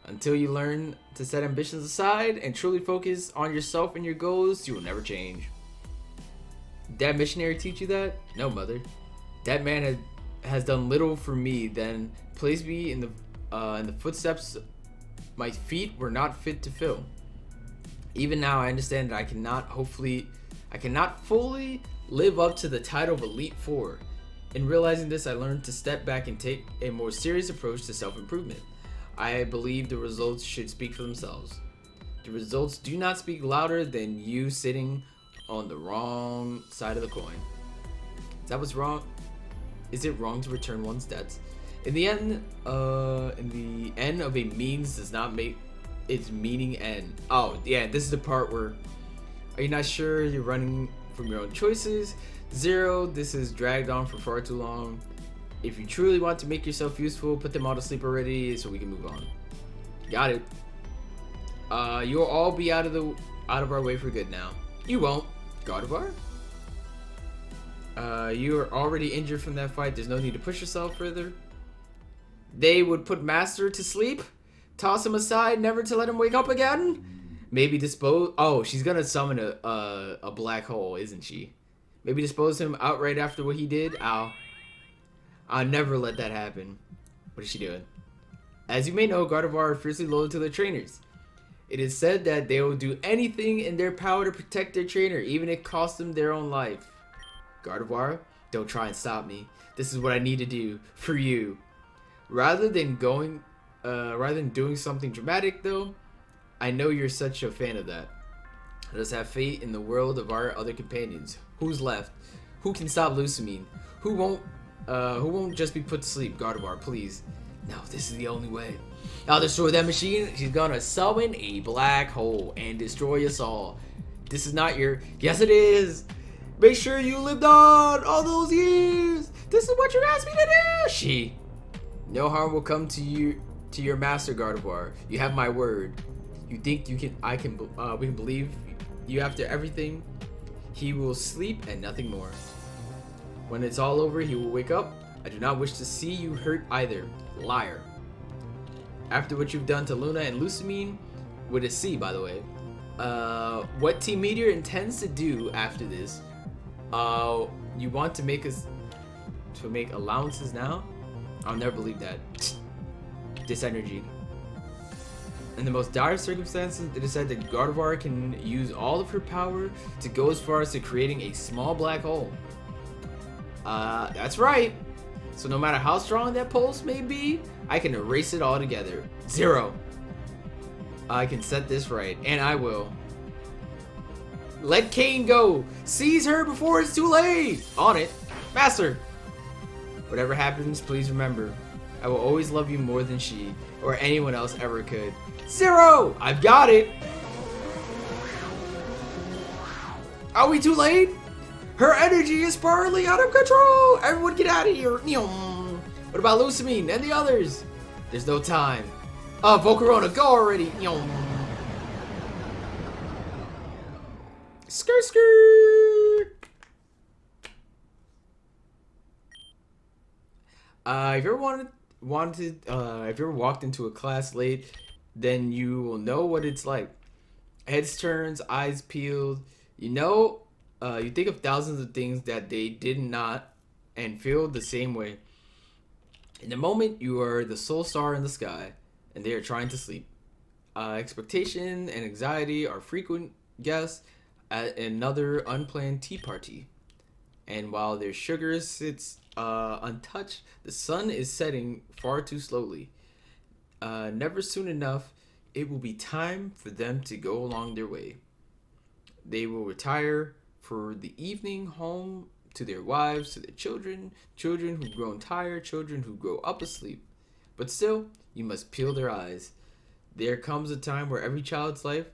Until you learn to set ambitions aside and truly focus on yourself and your goals, you will never change. Did that missionary teach you that? No, Mother. That man has done little for me, then placed me in the footsteps my feet were not fit to fill. Even now, I understand that I cannot fully live up to the title of Elite Four. In realizing this, I learned to step back and take a more serious approach to self-improvement. I believe the results should speak for themselves. The results do not speak louder than you sitting on the wrong side of the coin. Is that what's wrong? Is it wrong to return one's debts? In the end of a means does not make its meaning end. Oh, yeah, this is the part where, are you not sure you're running from your own choices? 0, this is dragged on for far too long. If you truly want to make yourself useful, put them all to sleep already so we can move on. Got it. You'll all be out of our way for good now. You won't. Gardevoir? You are already injured from that fight. There's no need to push yourself further. They would put Master to sleep, toss him aside, never to let him wake up again. Maybe dispose. Oh, she's gonna summon a black hole, isn't she? Maybe dispose him outright after what he did. Ow. I'll never let that happen. What is she doing? As you may know, Gardevoir are fiercely loyal to their trainers. It is said that they will do anything in their power to protect their trainer, even if it costs them their own life. Gardevoir, don't try and stop me. This is what I need to do for you. Rather than doing something dramatic, though, I know you're such a fan of that. Let us have faith in the world of our other companions. Who's left? Who can stop Lucamine? Who won't just be put to sleep? Gardevoir, please. No, this is the only way. I'll destroy that machine. She's gonna summon a black hole and destroy us all. This is not your... Yes, it is. Make sure you lived on all those years. This is what you asked me to do. No harm will come to you, to your master, Gardevoir. You have my word. You think we can believe you after everything? He will sleep and nothing more. When it's all over, he will wake up. I do not wish to see you hurt either. Liar. After what you've done to Luna and Lucamine, with a C, by the way, what Team Meteor intends to do after this, you want to make allowances now? I'll never believe that. This energy. In the most dire circumstances, it is said that Gardevoir can use all of her power to go as far as to creating a small black hole. That's right. So no matter how strong that pulse may be, I can erase it all together. 0. I can set this right, and I will. Let Kane go. Seize her before it's too late. On it. Master. Whatever happens, please remember, I will always love you more than she or anyone else ever could. 0. I've got it. Are we too late? Her energy is spiraling out of control. Everyone get out of here. What about Lucamine and the others? There's no time. Volcarona, go already. Skirt, skirt. If you ever if you ever walked into a class late, then you will know what it's like. Heads turns, eyes peeled. You think of thousands of things that they did not and feel the same way. In the moment, you are the sole star in the sky, and they are trying to sleep. Expectation and anxiety are frequent guests at another unplanned tea party. And while their sugar sits untouched, the sun is setting far too slowly. Never soon enough, it will be time for them to go along their way. They will retire for the evening home to their wives, to their children, children who've grown tired, children who grow up asleep. But still, you must peel their eyes. There comes a time where every child's life,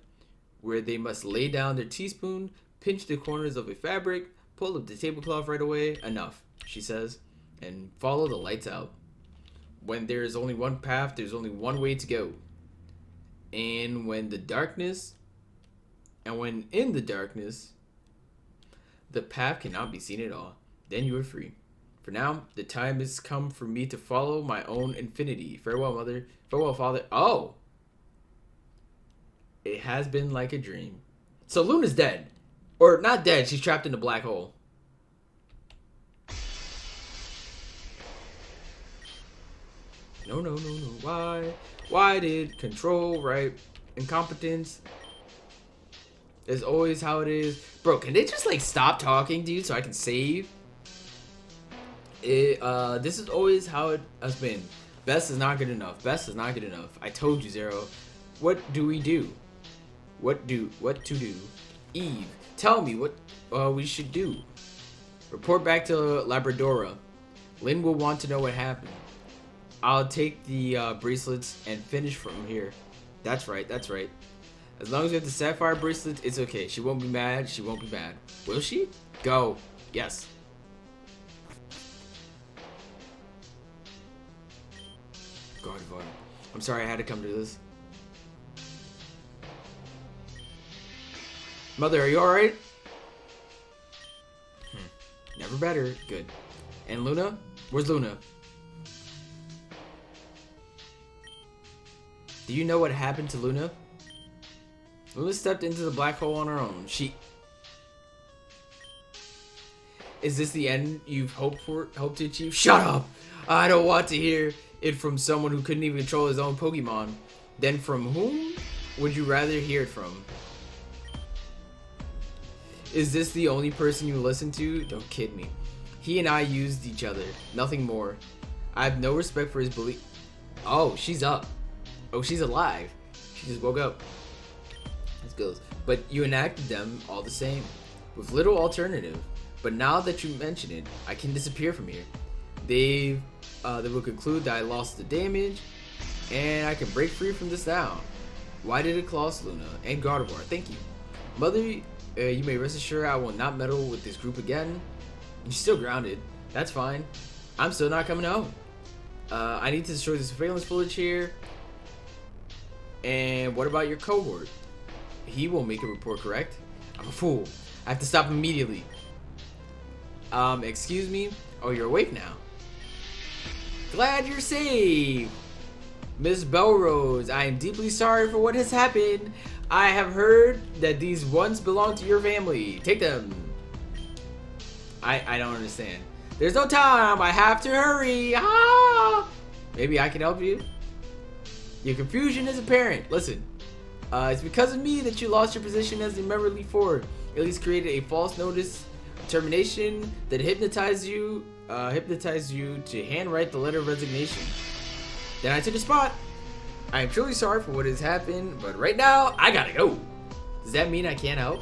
where they must lay down their teaspoon, pinch the corners of a fabric, pull up the tablecloth right away, enough, she says, and follow the lights out. When there is only one path, there's only one way to go. And when in the darkness, the path cannot be seen at all, then you are free. For now, the time has come for me to follow my own infinity. Farewell, mother. Farewell, father. Oh! It has been like a dream. So Luna's dead. Or not dead, she's trapped in a black hole. No. Why? Why did control, right? Incompetence is always how it is. Bro, can they just like stop talking, dude, so I can save? This is always how it has been. Best is not good enough. Best is not good enough. I told you, Zero. What do we do? What to do? Eve, tell me what we should do. Report back to Labradora. Lynn will want to know what happened. I'll take the bracelets and finish from here. That's right, that's right. As long as we have the sapphire bracelets, it's okay. She won't be mad, she won't be mad. Will she? Go. Yes. God, I'm sorry I had to come to this. Mother, are you alright? Never better. Good. And Luna? Where's Luna? Do you know what happened to Luna? Luna stepped into the black hole on her own. Is this the end you've hoped to achieve? Shut up! I don't want to hear it from someone who couldn't even control his own Pokemon. Then from whom would you rather hear it from? Is this the only person you listen to? Don't kid me. He and I used each other. Nothing more. I have no respect for his belief. Oh, she's up. Oh, she's alive. She just woke up. This goes. But you enacted them all the same. With little alternative. But now that you mention it, I can disappear from here. They will conclude that I lost the damage. And I can break free from this now. Why did it cost Luna and Gardevoir? Thank you. Mother, you may rest assured I will not meddle with this group again. You're still grounded. That's fine. I'm still not coming home. I need to destroy the surveillance footage here. And what about your cohort? He will make a report, correct? I'm a fool. I have to stop immediately. Excuse me? Oh, you're awake now. Glad you're safe. Miss Belrose, I am deeply sorry for what has happened. I have heard that these once belonged to your family. Take them. I don't understand. There's no time. I have to hurry. Ah! Maybe I can help you. Your confusion is apparent. Listen. It's because of me that you lost your position as the member Elite Four. At least created a false notice of termination that hypnotized you to handwrite the letter of resignation. Then I took a spot. I am truly sorry for what has happened, but right now, I gotta go. Does that mean I can't help?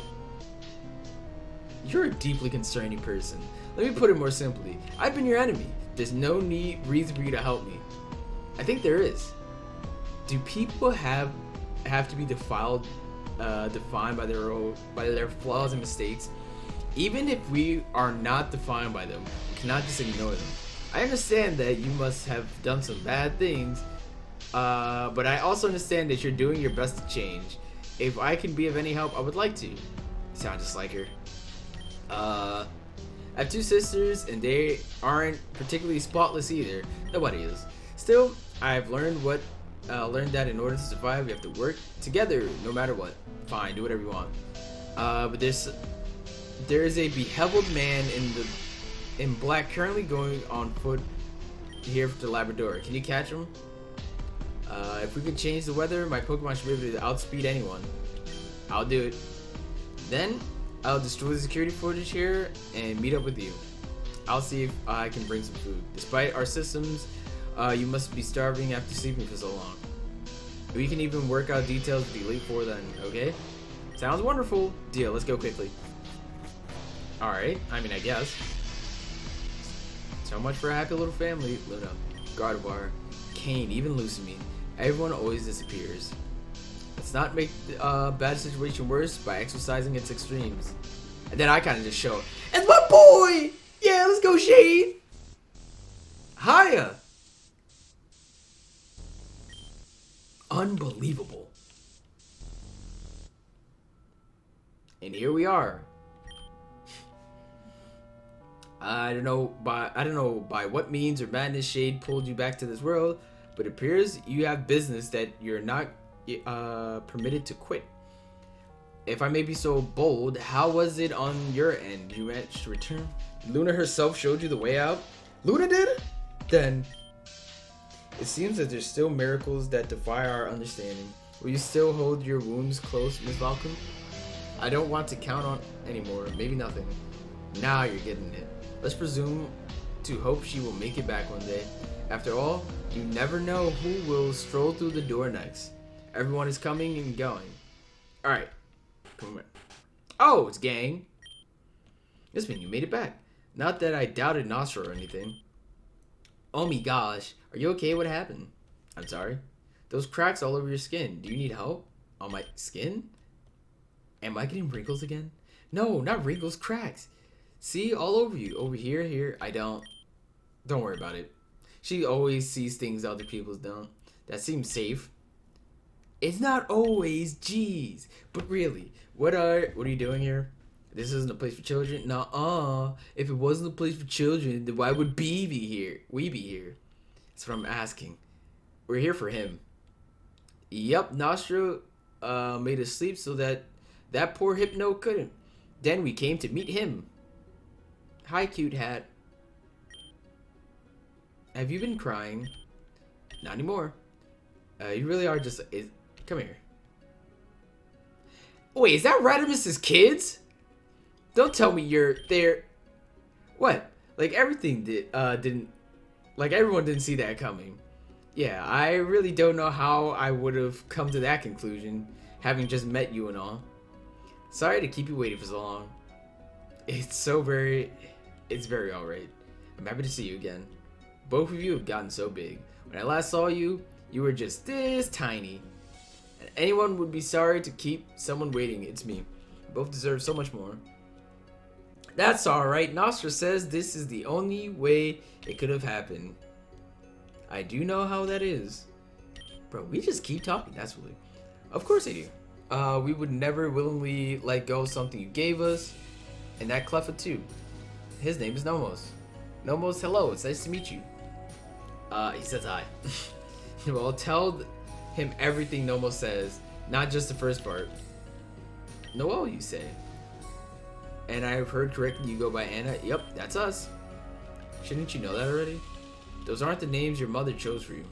You're a deeply concerning person. Let me put it more simply. I've been your enemy. There's no reason for you to help me. I think there is. Do people have to be defined by their flaws and mistakes? Even if we are not defined by them, we cannot just ignore them. I understand that you must have done some bad things, but I also understand that you're doing your best to change. If I can be of any help, I would like to. You sound just like her. I have two sisters, and they aren't particularly spotless either. Nobody is. Still, I've learned that in order to survive, we have to work together, no matter what. Fine, do whatever you want. But there is a beheveled man in black currently going on foot here to Labrador. Can you catch him? If we could change the weather, my Pokemon should be able to outspeed anyone. I'll do it. Then I'll destroy the security footage here and meet up with you. I'll see if I can bring some food. Despite our systems, you must be starving after sleeping for so long. We can even work out details with the Elite Four then, okay? Sounds wonderful. Deal, let's go quickly. Alright, I mean, I guess. So much for a happy little family. Luna, Gardevoir, Kane, even Lucamine. Everyone always disappears. Let's not make the bad situation worse by exercising its extremes. And then I kind of just show. And my boy! Yeah, let's go, Shade! Hiya! Unbelievable. And here we are. I don't know by what means or madness Shade pulled you back to this world, but it appears you have business that you're not permitted to quit. If I may be so bold, how was it on your end? You managed to return? Luna herself showed you the way out? Luna did? Then it seems that there's still miracles that defy our understanding. Will you still hold your wounds close, Miss Malcolm? I don't want to count on anymore. Maybe nothing. Now you're getting it. Let's presume to hope she will make it back one day. After all, You never know who will stroll through the door next. Everyone is coming and going. Alright. Come here. Oh, it's gang. This means you made it back. Not that I doubted Nostra or anything. Oh my gosh. Are you okay? What happened? I'm sorry. Those cracks all over your skin. Do you need help? On my skin? Am I getting wrinkles again? No, not wrinkles, cracks. See, all over you. Over here, here. I don't. Don't worry about it. She always sees things other people don't. That seems safe. It's not always, jeez. But really, what are you doing here? This isn't a place for children? Nuh-uh. If it wasn't a place for children, then why would we be here? That's what I'm asking. We're here for him. Yep, Nostra made us sleep so that poor Hypno couldn't. Then we came to meet him. Hi, cute hat. Have you been crying? Not anymore. You really are just... come here. Wait, is that Radimus's kids? Don't tell me you're there. What? Like everything didn't... Like everyone didn't see that coming. Yeah, I really don't know how I would have come to that conclusion, having just met you and all. Sorry to keep you waiting for so long. It's very alright. I'm happy to see you again. Both of you have gotten so big. When I last saw you, you were just this tiny. And anyone would be sorry to keep someone waiting. It's me. Both deserve so much more. That's alright. Nostra says this is the only way it could have happened. I do know how that is. Bro, we just keep talking. That's really... Of course I do. We would never willingly let go of something you gave us. And that Cleffa too. His name is Nomos. Nomos, hello. It's nice to meet you. He says hi. Well, tell him everything Nomos says. Not just the first part. Noel, you say. And I've heard correctly you go by Anna. Yep, that's us. Shouldn't you know that already? Those aren't the names your mother chose for you.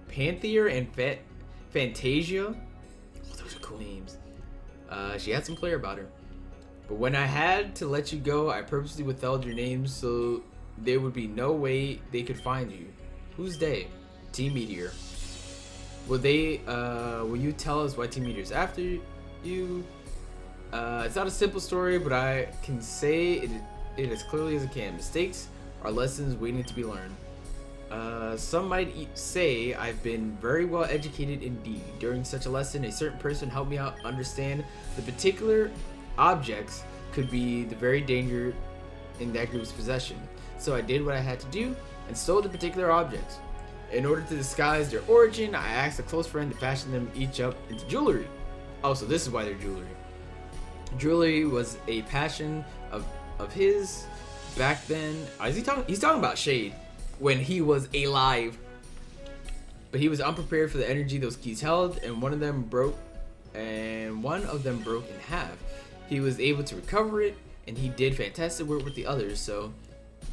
Panthea and Fantasia? Oh, those are cool names. She had some flair about her. But when I had to let you go, I purposely withheld your names so there would be no way they could find you. Who's they? Team Meteor. Will you tell us why Team Meteor is after you? It's not a simple story, but I can say it as clearly as I can. Mistakes are lessons waiting to be learned. Some might say I've been very well educated indeed. During such a lesson, a certain person helped me out understand the particular objects could be the very danger in that group's possession. So I did what I had to do and stole the particular objects. In order to disguise their origin, I asked a close friend to fashion them each up into jewelry. Oh, so this is why they're jewelry. Jewelry was a passion of his back then. He's talking about Shade when he was alive. But he was unprepared for the energy those keys held, and one of them broke in half. He was able to recover it, and he did fantastic work with the others, so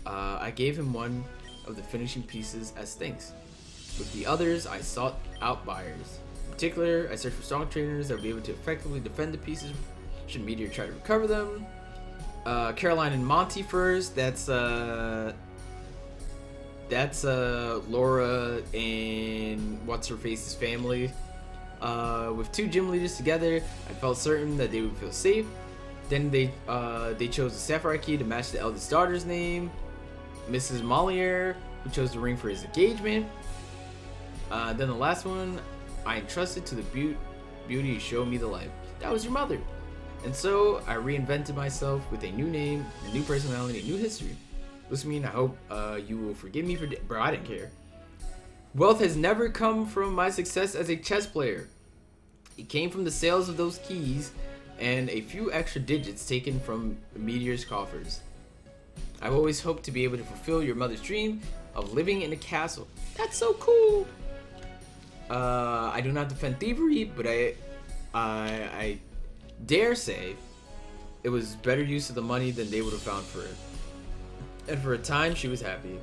I gave him one of the finishing pieces as thanks. With the others, I sought out buyers. In particular, I searched for strong trainers that would be able to effectively defend the pieces should Meteor try to recover them. Caroline and Monty first. That's Laura and what's-her-face's family. With two gym leaders together, I felt certain that they would feel safe. Then they chose the Sapphire Key to match the eldest daughter's name. Mrs. Mollier, who chose the ring for his engagement. Then the last one, I entrusted to the beauty who showed me the light. That was your mother. And so I reinvented myself with a new name, a new personality, a new history. Listen, I hope you will forgive me for... Bro, I didn't care. Wealth has never come from my success as a chess player. It came from the sales of those keys and a few extra digits taken from Meteor's coffers. I've always hoped to be able to fulfill your mother's dream of living in a castle. That's so cool. I do not defend thievery, but I dare say it was better use of the money than they would have found for it. And for a time, she was happy.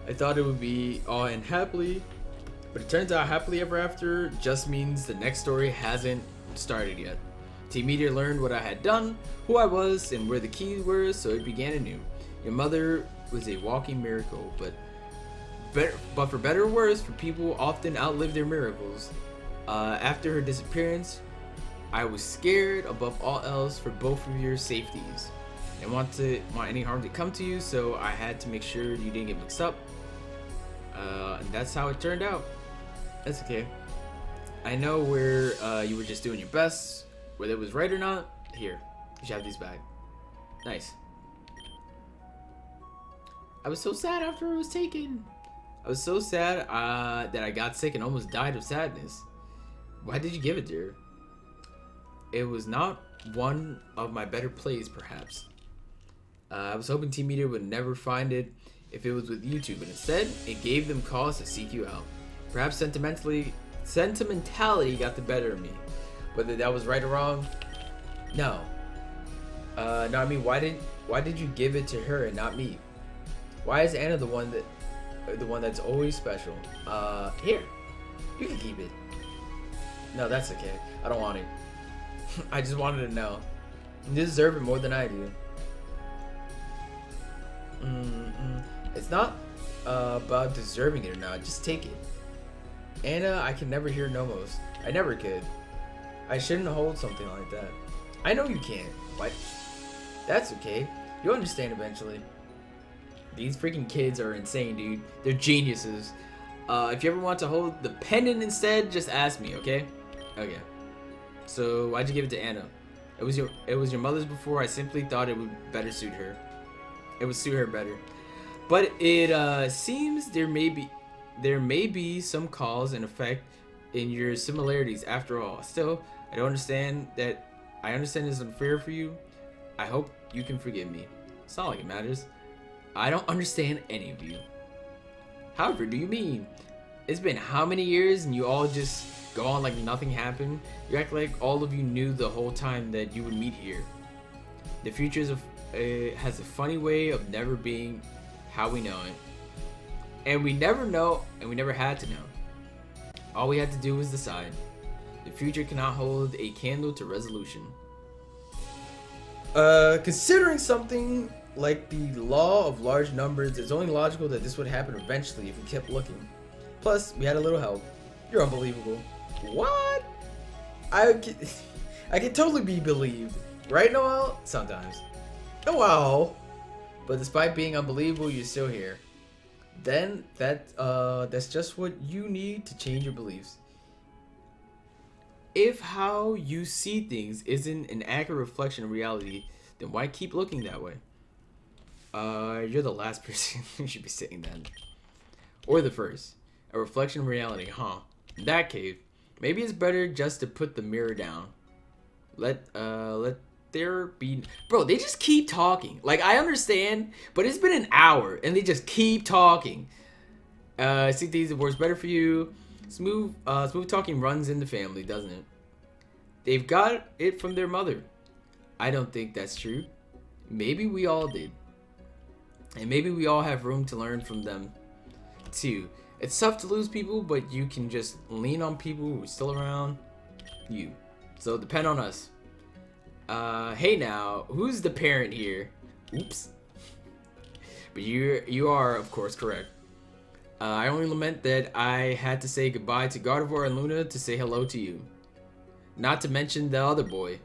I thought it would be all end happily, but it turns out happily ever after just means the next story hasn't started yet. Team Meteor learned what I had done, who I was, and where the keys were, so it began anew. Your mother was a walking miracle, but for better or worse, for people often outlive their miracles. After her disappearance, I was scared above all else for both of your safeties. I want any harm to come to you, so I had to make sure you didn't get mixed up. And that's how it turned out. That's okay. I know where you were just doing your best, whether it was right or not. Here, you should have these back. Nice. I was so sad after it was taken. I was so sad that I got sick and almost died of sadness. Why did you give it to her? It was not one of my better plays, perhaps. I was hoping Team Media would never find it if it was with YouTube, but instead, it gave them cause to seek you out. Perhaps sentimentality got the better of me. Whether that was right or wrong, no. No, I mean, why did you give it to her and not me? Why is Anna the one that's always special? Here, you can keep it. No, that's okay. I don't want it. I just wanted to know. You deserve it more than I do. It's not about deserving it or not. Just take it. Anna, I can never hear Nomos. I never could. I shouldn't hold something like that. I know you can't. What? That's okay. You'll understand eventually. These freaking kids are insane, dude. They're geniuses. If you ever want to hold the pendant instead, just ask me, okay? Okay. So why'd you give it to Anna? It was your mother's before. I simply thought it would better suit her. It would suit her better. But it seems there may be some cause and effect in your similarities after all. Still, I understand it's unfair for you. I hope you can forgive me. It's not like it matters. I don't understand any of you. However, do you mean? It's been how many years and you all just go on like nothing happened? You act like all of you knew the whole time that you would meet here. The future has a funny way of never being how we know it. And we never know, and we never had to know. All we had to do was decide. The future cannot hold a candle to resolution. Considering something like the law of large numbers, it's only logical that this would happen eventually if we kept looking. Plus, we had a little help. You're unbelievable. What? I can totally be believed. Right, Noel? Sometimes. Noel! But despite being unbelievable, you're still here. Then that's just what you need to change your beliefs. If how you see things isn't an accurate reflection of reality, then why keep looking that way? You're the last person who should be saying that. Or the first. A reflection of reality, huh? In that case, maybe it's better just to put the mirror down. Let there be... Bro, they just keep talking. Like, I understand, but it's been an hour, and they just keep talking. See things that works better for you. Smooth talking runs in the family, doesn't it? They've got it from their mother. I don't think that's true. Maybe we all did. And maybe we all have room to learn from them, too. It's tough to lose people, but you can just lean on people who are still around you. So depend on us. Hey now, who's the parent here? Oops. But you are, of course, correct. I only lament that I had to say goodbye to Gardevoir and Luna to say hello to you. Not to mention the other boy.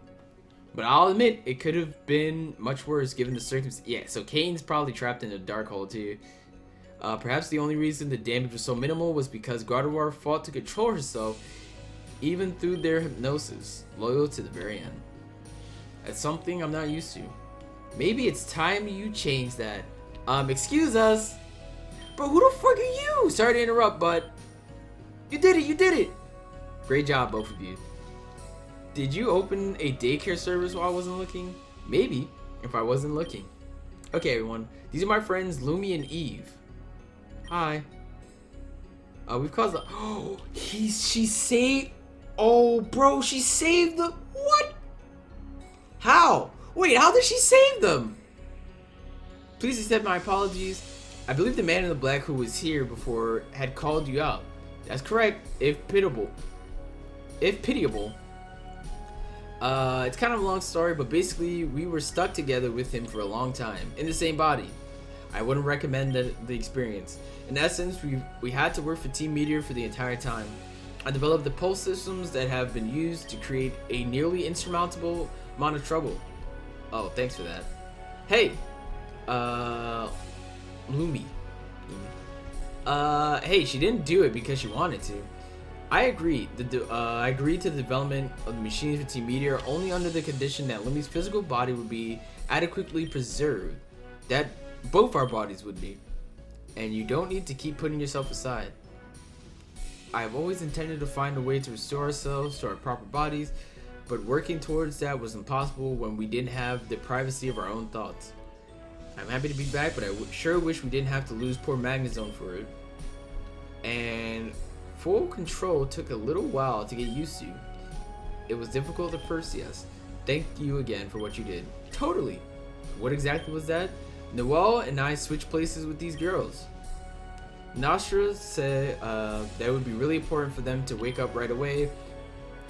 But I'll admit, it could have been much worse given the circumstances. Yeah, so Kane's probably trapped in a dark hole too. Perhaps the only reason the damage was so minimal was because Gardevoir fought to control herself even through their hypnosis, loyal to the very end. That's something I'm not used to. Maybe it's time you change that. Excuse us. Bro, who the fuck are you? Sorry to interrupt, but you did it. Great job, both of you. Did you open a daycare service while I wasn't looking? Maybe, if I wasn't looking. Okay, everyone. These are my friends, Lumi and Eve. Hi. We've caused a... Oh, she saved... Oh, bro, she saved the... What? How? Wait, how did she save them? Please accept my apologies. I believe the man in the black who was here before had called you out. That's correct, if pitiable. It's kind of a long story, but basically we were stuck together with him for a long time, in the same body. I wouldn't recommend the experience. In essence, we had to work for Team Meteor for the entire time. I developed the pulse systems that have been used to create a nearly insurmountable amount of trouble. Oh, thanks for that. Hey, Lumi. Hey, she didn't do it because she wanted to. I agree. I agreed to the development of the machines for Team Meteor only under the condition that Lumi's physical body would be adequately preserved. That both our bodies would be. And you don't need to keep putting yourself aside. I've always intended to find a way to restore ourselves to our proper bodies, but working towards that was impossible when we didn't have the privacy of our own thoughts. I'm happy to be back, but I sure wish we didn't have to lose poor Magnezone for it. And full control took a little while to get used to. It was difficult at first, yes. Thank you again for what you did. Totally. What exactly was that? Noelle and I switched places with these girls. Nostra said that it would be really important for them to wake up right away.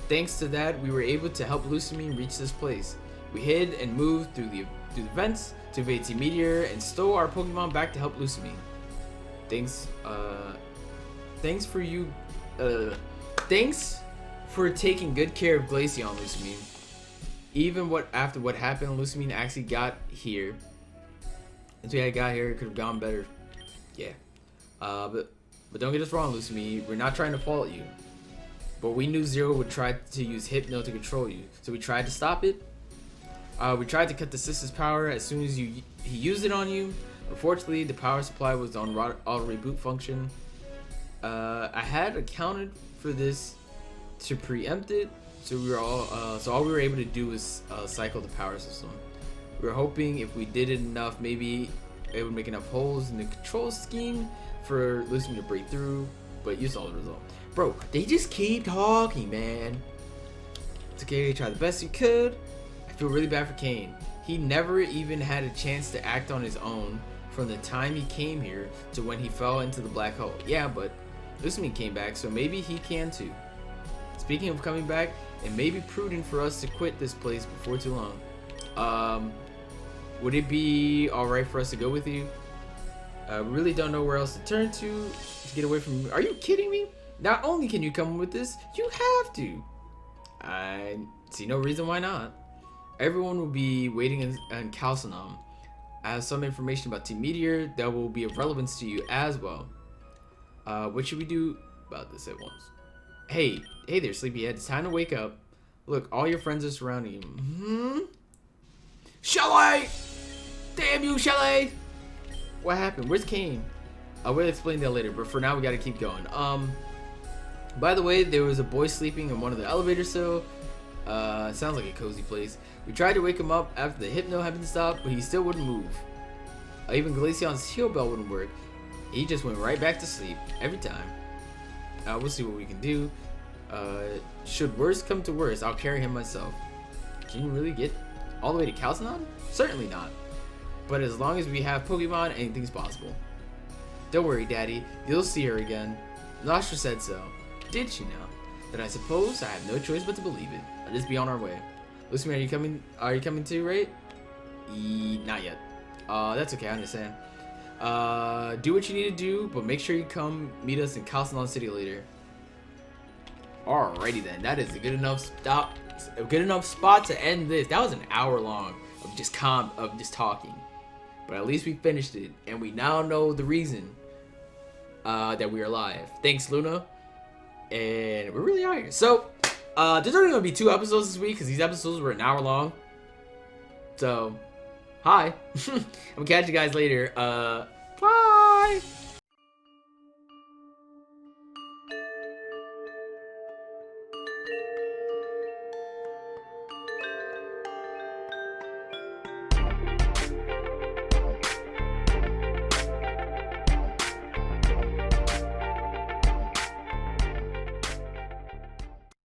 Thanks to that, we were able to help Lucamine reach this place. We hid and moved through the vents to evade Team Meteor and stole our Pokemon back to help Lucamine. Thanks for taking good care of Glaceon, Lucamine. Even after what happened, Lucamine actually got here. Until I got here, it could have gone better. Yeah. But don't get us wrong, Lucamine. We're not trying to fault you. But we knew Zero would try to use Hypno to control you, so we tried to stop it. We tried to cut the system's power as soon as he used it on you. Unfortunately, the power supply was on auto reboot function. I had accounted for this to preempt it, so all we were able to do was cycle the power system. We were hoping if we did it enough, maybe it would make enough holes in the control scheme for Lucamine to break through. But you saw the result, bro. They just keep talking, man. It's okay. Try the best you could. I feel really bad for Kane. He never even had a chance to act on his own from the time he came here to when he fell into the black hole. Yeah, but Lucamine came back, so maybe he can too. Speaking of coming back, it may be prudent for us to quit this place before too long. Would it be alright for us to go with you? We really don't know where else to turn to get away from you. Are you kidding me? Not only can you come with this, you have to. I see no reason why not. Everyone will be waiting in Calcinom. I have some information about Team Meteor that will be of relevance to you as well. What should we do about this at once? Hey there, sleepyhead. It's time to wake up. Look, all your friends are surrounding you. Shelly! Damn you, Shelly! What happened? Where's Kane? I will explain that later, but for now we gotta keep going. By the way, there was a boy sleeping in one of the elevators, so it sounds like a cozy place. We tried to wake him up after the Hypno had been stopped, but he still wouldn't move. Even Glaceon's heal bell wouldn't work. He just went right back to sleep every time. We'll see what we can do. Should worst come to worst, I'll carry him myself. Can you really get all the way to Calcinon? Certainly not. But as long as we have Pokemon, anything's possible. Don't worry, Daddy. You'll see her again. Nostra said so. Did she now? Then I suppose I have no choice but to believe it. I'll just be on our way. Lucamine, are you coming too, right? Not yet. That's okay, I understand. Do what you need to do, but make sure you come meet us in Calcinon City later. Alrighty then, that is a good enough spot to end this. That was an hour long of just talking. But at least we finished it, and we now know the reason that we are live. Thanks, Luna. And we're really out here. So, there's only gonna be 2 episodes this week because these episodes were an hour long. So, hi. I'm gonna catch you guys later. Bye.